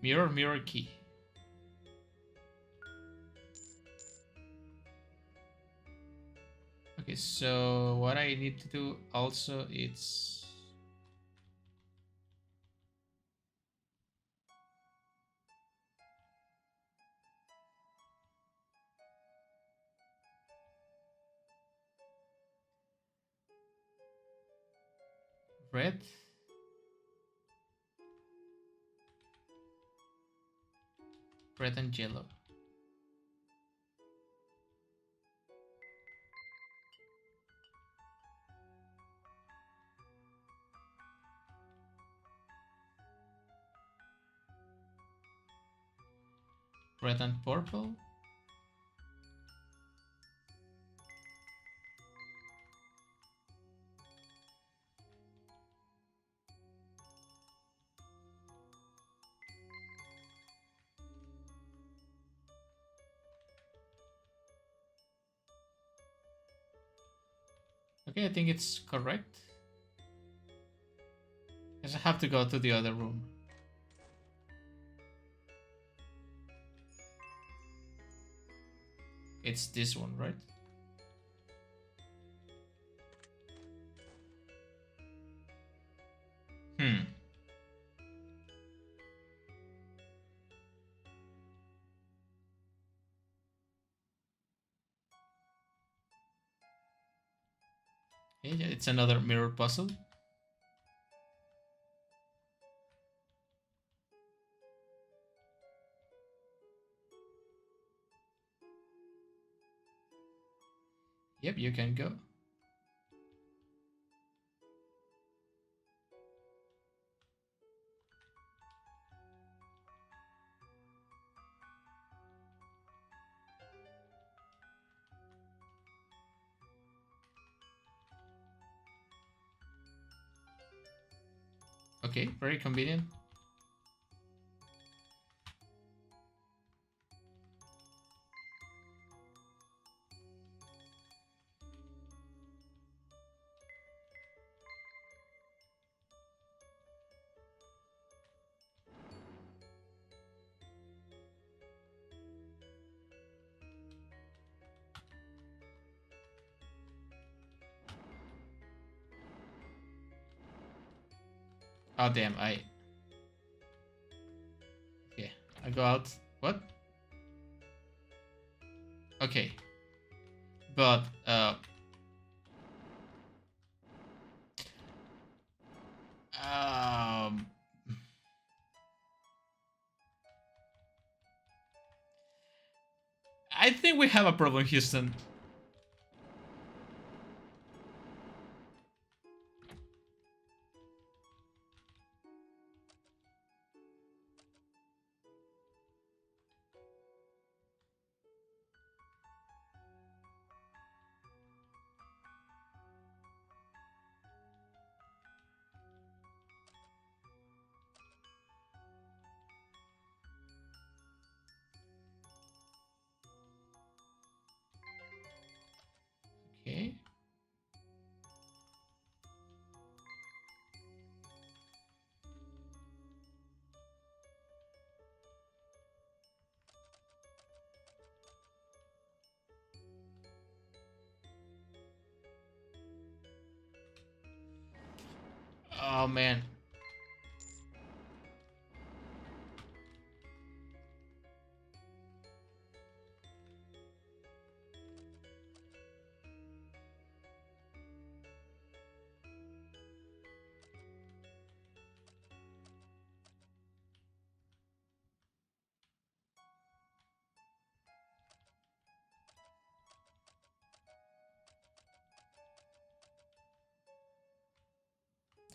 Mirror, mirror key. Okay, so what I need to do also it's red, red and yellow. Red and purple. Okay, I think it's correct. Because I have to go to the other room. It's this one, right? Hmm. Yeah, it's another mirror puzzle. Yep, you can go. Okay, very convenient. Oh damn, okay, I go out. What? Okay. But um I think we have a problem, Houston. Oh man.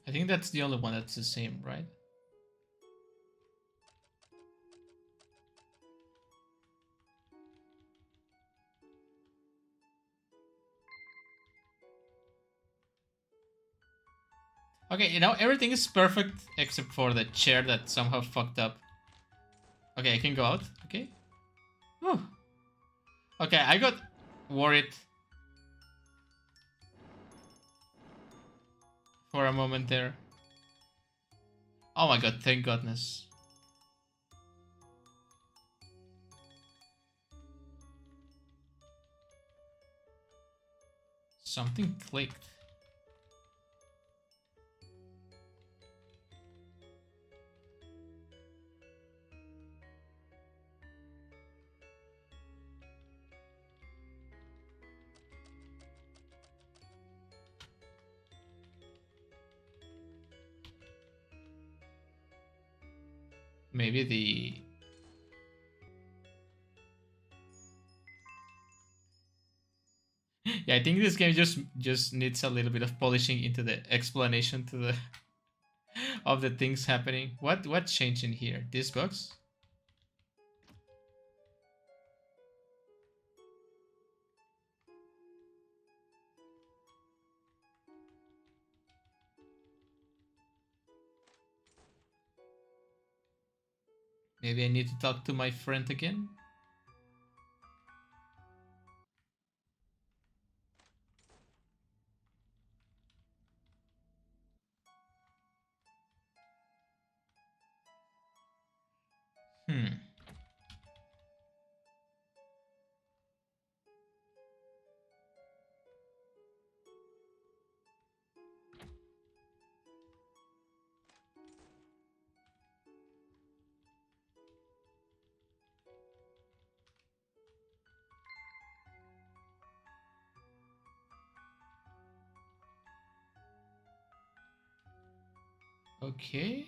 I think that's the only one that's the same, right? Okay, you know, everything is perfect except for the chair that somehow fucked up. Okay, I can go out. Okay. Whew. Okay, I got worried for a moment there. Oh my god, thank goodness. Something clicked. Maybe the... Yeah, I think this game just needs a little bit of polishing into the explanation to the of the things happening. What changed in here? This box? Maybe I need to talk to my friend again? Hmm. Okay.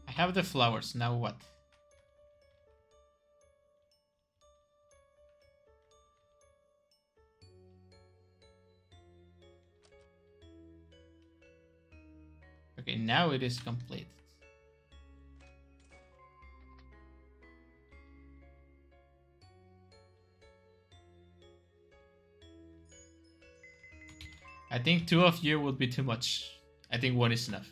I have the flowers. Now what? Okay, now it is complete. I think 2 of you would be too much. I think 1 is enough.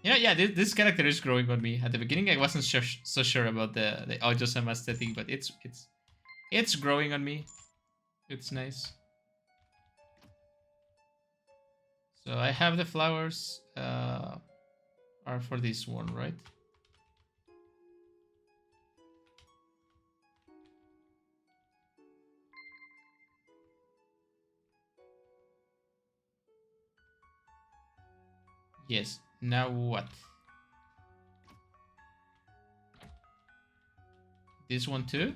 You know, yeah, this character is growing on me. At the beginning, I wasn't so sure about the audio-sam aesthetic, but it's growing on me. It's nice. So I have the flowers are for this one, right? Yes. Now what? This one too?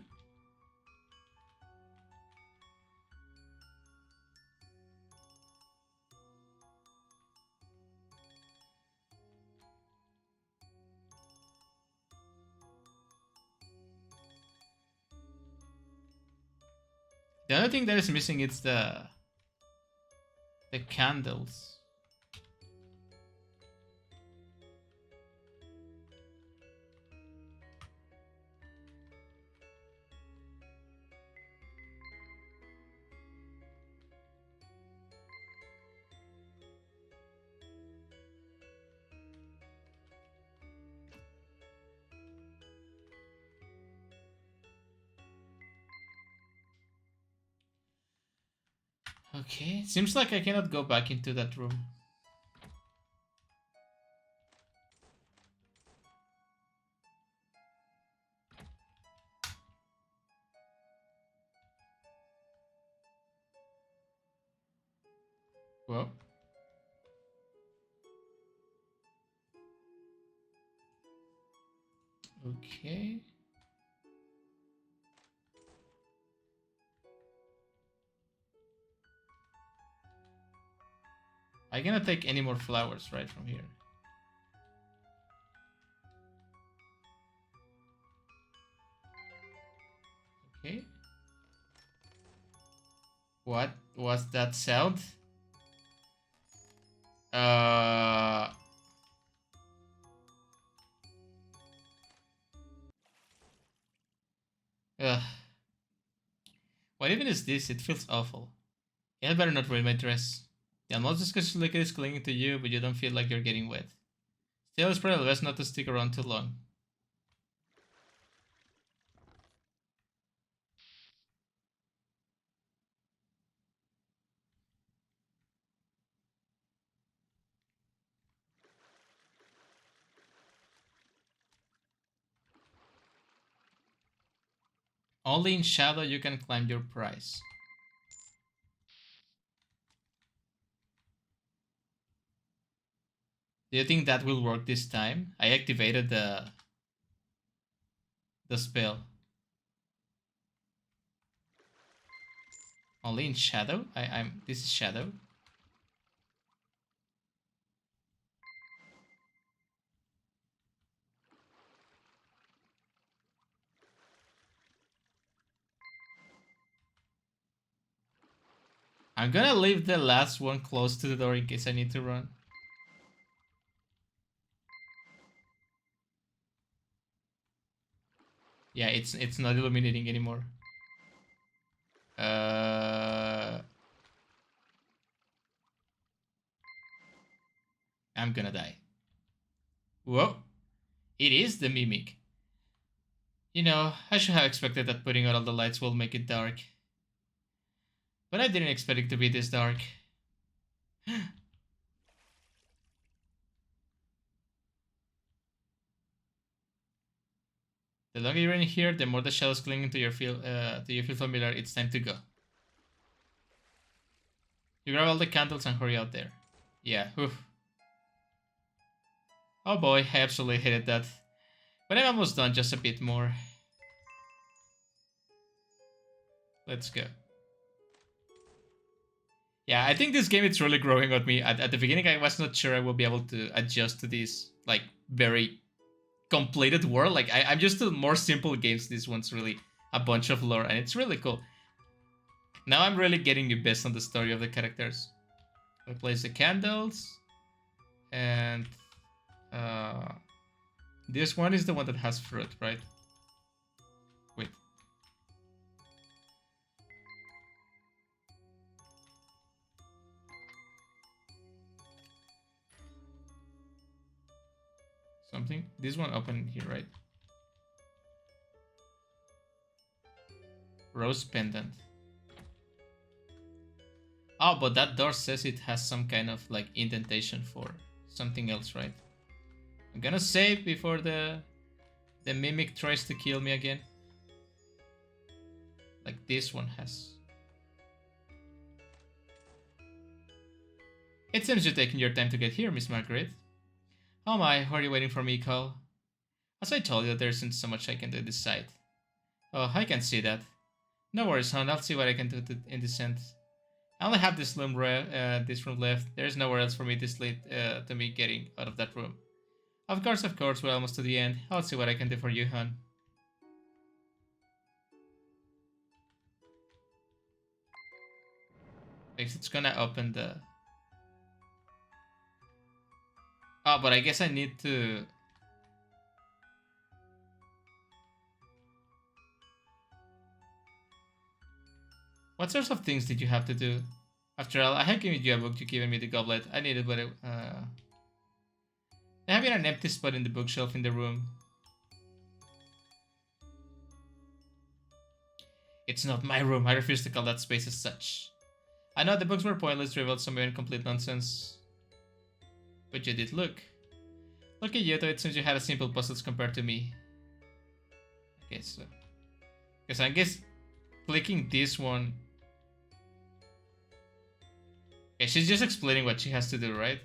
The other thing that is missing is the candles. Okay, seems like I cannot go back into that room. Whoa. Okay. I cannot take any more flowers right from here. Okay. What was that sound? Uh. Ugh. What even is this? It feels awful. You had better not ruin my dress. The almost disgusting liquid is clinging to you, but you don't feel like you're getting wet. Still, it's probably best not to stick around too long. Only in shadow you can climb your prize. Do you think that will work this time? I activated the spell. Only in shadow? This is shadow. I'm gonna leave the last one close to the door in case I need to run. Yeah, it's not illuminating anymore. I'm gonna die. Whoa. It is the mimic. You know, I should have expected that putting out all the lights will make it dark. But I didn't expect it to be this dark. The longer you're in here, the more the shadows clinging to you feel familiar. It's time to go. You grab all the candles and hurry out there. Yeah, oof. Oh boy, I absolutely hated that. But I'm almost done, just a bit more. Let's go. Yeah, I think this game is really growing on me. At the beginning, I was not sure I will be able to adjust to this, like, very completed world. Like, I'm used to more simple games. This one's really a bunch of lore, and it's really cool. Now I'm really getting the best on the story of the characters. I place the candles, and this one is the one that has fruit, right? Wait. Something? This one open here, right? Rose pendant. Oh, but that door says it has some kind of like indentation for something else, right? I'm gonna save before the mimic tries to kill me again. Like this one has. It seems you're taking your time to get here, Miss Margaret. Oh my, why are you waiting for me, Cole? As I told you, there isn't so much I can do this side. Oh, I can see that. No worries, hon. I'll see what I can do in this end. I only have this room left. There's nowhere else for me this late to me getting out of that room. Of course, we're almost to the end. I'll see what I can do for you, hon. It's gonna open the... Oh, but I guess I need to... What sorts of things did you have to do? After all, I had given you a book, you given me the goblet. I needed, but there having an empty spot in the bookshelf in the room. It's not my room. I refuse to call that space as such. I know the books were pointless, trivial, some even complete nonsense. But you did look. Look at you, though it seems you had a simple puzzles compared to me. Okay, so... Because I guess clicking this one... Okay, she's just explaining what she has to do, right?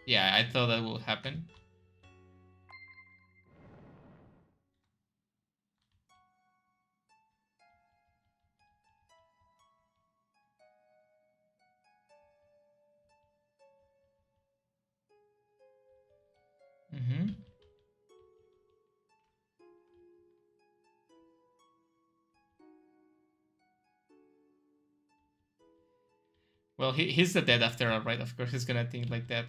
Yeah, I thought that would happen. Mm-hmm. Well, he's the dead after all, right? Of course he's gonna think like that.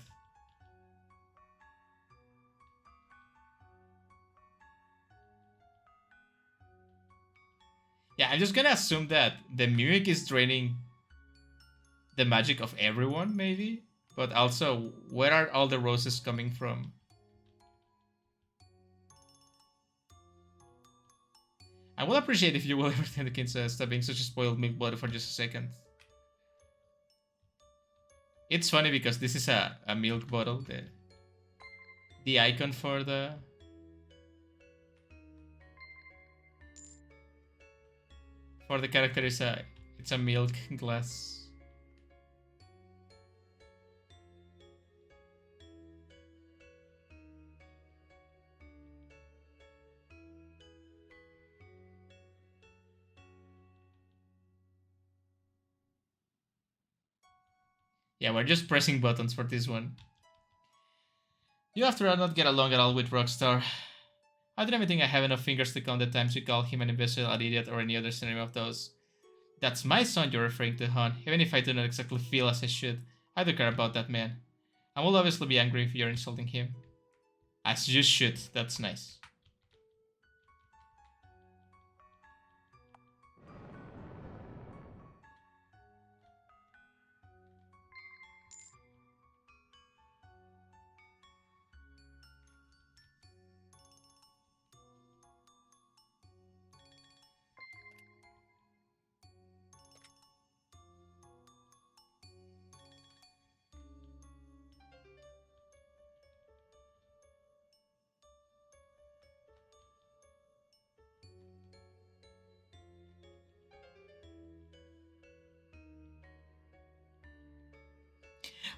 Yeah, I'm just gonna assume that the mimic is draining the magic of everyone, maybe? But also, where are all the roses coming from? I will appreciate if you will ever think against stop being such a spoiled milk bottle for just a second. It's funny because this is a milk bottle, the icon for the character is it's a milk glass. Yeah, we're just pressing buttons for this one. You after all not get along at all with Rockstar. I don't even think I have enough fingers to count the times you call him an imbecile, an idiot, or any other synonym of those. That's my son you're referring to, hon. Even if I do not exactly feel as I should, I do care about that man. I will obviously be angry if you're insulting him. As you should, that's nice.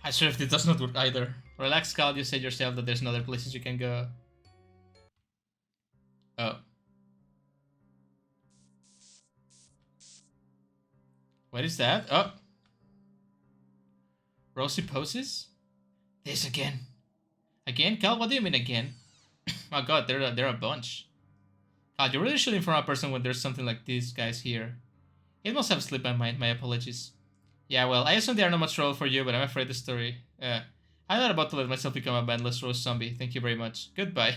I swear if it does not work either. Relax, Cal, you said yourself that there's other places you can go. Oh. What is that? Oh. Rosy poses? This again. Again? Cal, what do you mean again? Oh god, they're a bunch. Cal, you really should inform a person when there's something like these guys here. It must have slipped my mind, my apologies. Yeah, well, I assume they are not much trouble for you, but I'm afraid the story... I'm not about to let myself become a bandless rose zombie. Thank you very much. Goodbye.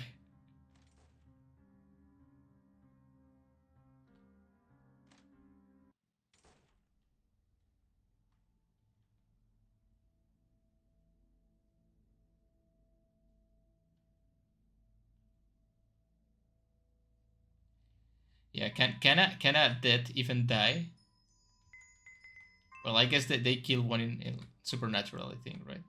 Yeah, can a dead even die? Well, I guess that they kill one in Supernatural, I think, right?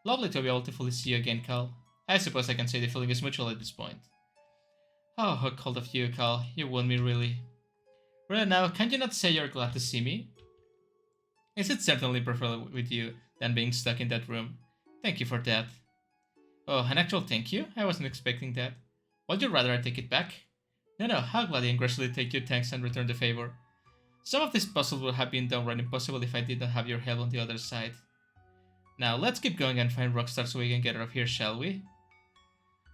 Lovely to be able to fully see you again, Cal. I suppose I can say the feeling is mutual at this point. Oh, how cold of you, Cal. You won me, really. Really now, can you not say you're glad to see me? Is it certainly prefer with you than being stuck in that room? Thank you for that. Oh, an actual thank you? I wasn't expecting that. Would you rather I take it back? No, I'll gladly and graciously take your thanks and return the favor. Some of these puzzles would have been downright impossible if I did not have your help on the other side. Now, let's keep going and find Rockstar so we can get out of here, shall we?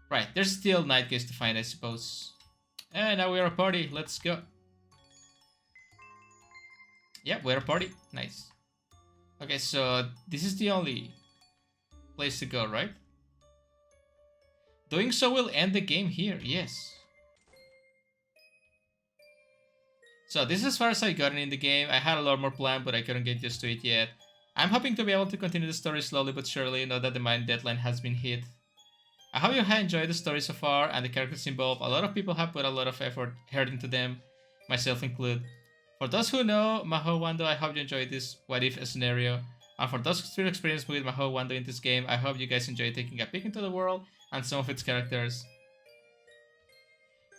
Right, there's still night gates to find, I suppose. And now we're a party, let's go. Yeah, we're a party, nice. Okay, so this is the only place to go, right? Doing so will end the game here, yes. So this is as far as I've gotten in the game. I had a lot more planned, but I couldn't get used to it yet. I'm hoping to be able to continue the story slowly but surely, now that the main deadline has been hit. I hope you have enjoyed the story so far and the characters involved. A lot of people have put a lot of effort into them, myself included. For those who know Mahou Wando, I hope you enjoyed this what if scenario. And for those who still experienced with Mahou Wando in this game, I hope you guys enjoy taking a peek into the world and some of its characters.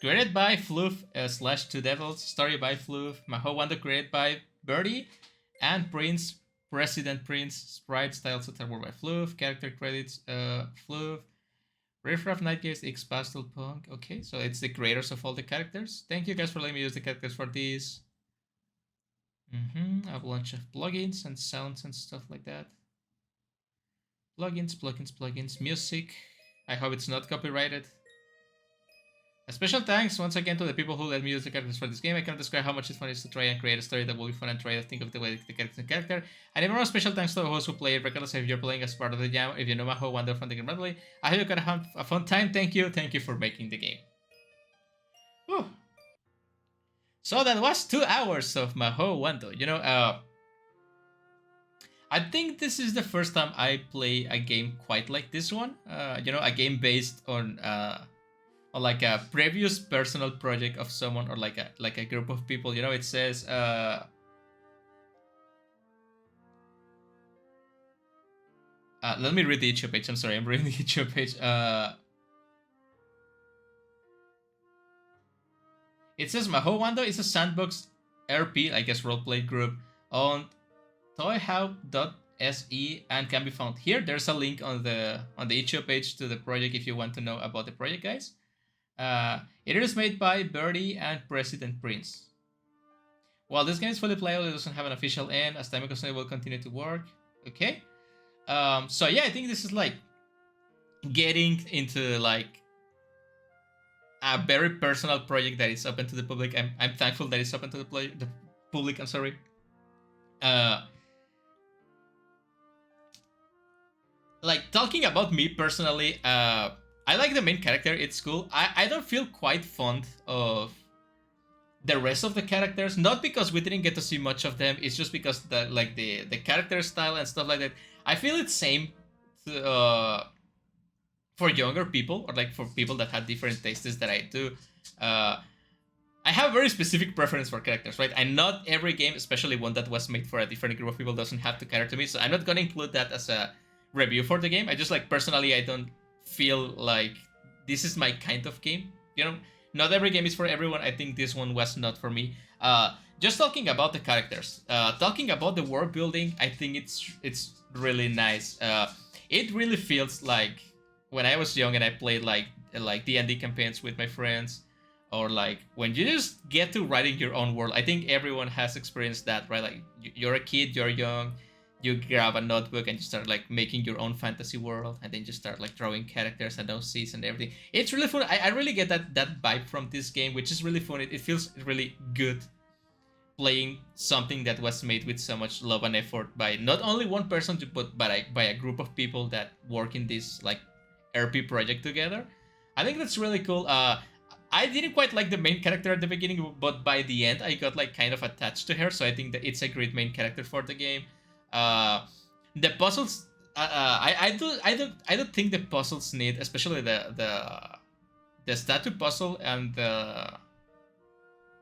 Created by Floof slash 2devils. Story by Floof. Mahou Wando created by Birdie. And Prince, President Prince. Sprite styles that are by Floof. Character credits, Floof. Riffraff, Nightgaze, X Pastel Punk. Okay, so it's the creators of all the characters. Thank you guys for letting me use the characters for this. I have a bunch of plugins and sounds and stuff like that. Plugins, music. I hope it's not copyrighted. A special thanks once again to the people who let me use the characters for this game. I cannot describe how much it's fun is to try and create a story that will be fun and try to think of the way the character. And even more special thanks to the hosts who play it, regardless if you're playing as part of the jam, if you know Mahou Wando from the game randomly. I hope you can have a fun time. Thank you for making the game. Whew. So that was 2 hours of Mahou Wando. You know, I think this is the first time I play a game quite like this one. You know, a game based on like a previous personal project of someone, or like a group of people. You know, it says let me read the itch.io page. I'm sorry, I'm reading the itch.io page. It says Mahou Wando is a sandbox RP, I guess roleplay group, on toyhow.se and can be found here. There's a link on the itch.io page to the project if you want to know about the project, guys. It is made by Birdie and President Prince. While this game is fully playable, it doesn't have an official end. As time goes on, it will continue to work. Okay. So yeah, I think this is like getting into like a very personal project that is open to the public. I'm thankful that it's open to the public. I'm sorry. Like talking about me personally, I like the main character. It's cool. I don't feel quite fond of the rest of the characters. Not because we didn't get to see much of them. It's just because the character style and stuff like that. I feel it's same for younger people, or like for people that have different tastes that I do. I have a very specific preference for characters, right? And not every game, especially one that was made for a different group of people, doesn't have to cater to me. So I'm not gonna include that as a review for the game. I just like personally, I don't feel like this is my kind of game. You know, not every game is for everyone. I think this one was not for me. Just talking about the characters, talking about the world building, I think it's really nice. It really feels like when I was young and I played like D&D campaigns with my friends, or like when you just get to writing your own world. I think everyone has experienced that, right? Like you're a kid, you're young, you grab a notebook and you start like making your own fantasy world, and then you start like drawing characters and OCs and everything. It's really fun. I really get that vibe from this game, which is really fun. It feels really good playing something that was made with so much love and effort by not only one person, but by a group of people that work in this like RP project together. I think that's really cool. I didn't quite like the main character at the beginning, but by the end I got like kind of attached to her. So I think that it's a great main character for the game. The puzzles, I don't think the puzzles need, especially the statue puzzle and the.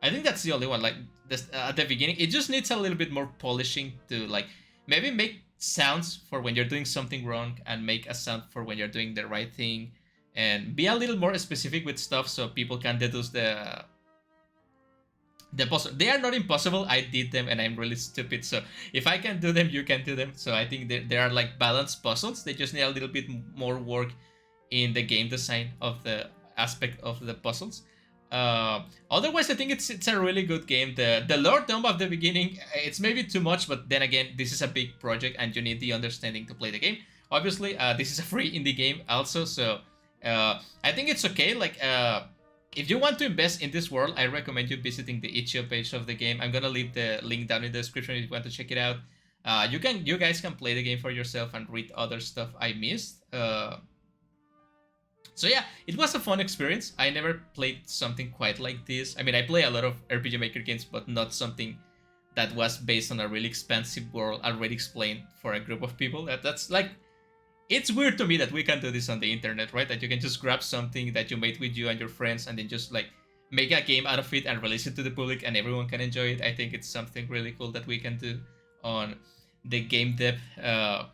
I think that's the only one. Like this, at the beginning, it just needs a little bit more polishing to like maybe make sounds for when you're doing something wrong and make a sound for when you're doing the right thing, and be a little more specific with stuff so people can deduce the puzzle. They are not impossible. I did them and I'm really stupid. So if I can do them, you can do them. So I think they are like balanced puzzles. They just need a little bit more work in the game design of the aspect of the puzzles. Otherwise, I think it's a really good game. The lore dump of the beginning, it's maybe too much, but then again, this is a big project and you need the understanding to play the game. Obviously, this is a free indie game also, so I think it's okay. Like, if you want to invest in this world, I recommend you visiting the itch.io page of the game. I'm gonna leave the link down in the description if you want to check it out. You guys can play the game for yourself and read other stuff I missed. So yeah, it was a fun experience. I never played something quite like this. I mean, I play a lot of RPG Maker games, but not something that was based on a really expansive world already explained for a group of people. That's like, it's weird to me that we can do this on the internet, right? That you can just grab something that you made with you and your friends and then just like make a game out of it and release it to the public and everyone can enjoy it. I think it's something really cool that we can do on the game dev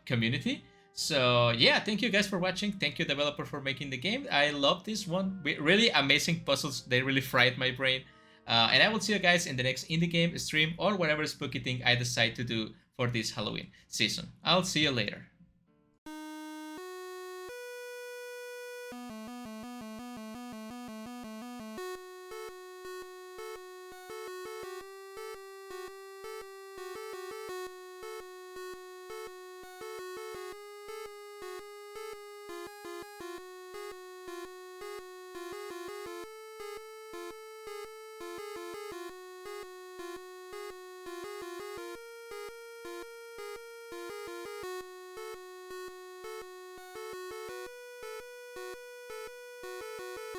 community. So yeah, thank you guys for watching. Thank you, developer, for making the game. I love this one. Really amazing puzzles. They really fried my brain. And I will see you guys in the next indie game stream or whatever spooky thing I decide to do for this Halloween season. I'll see you later.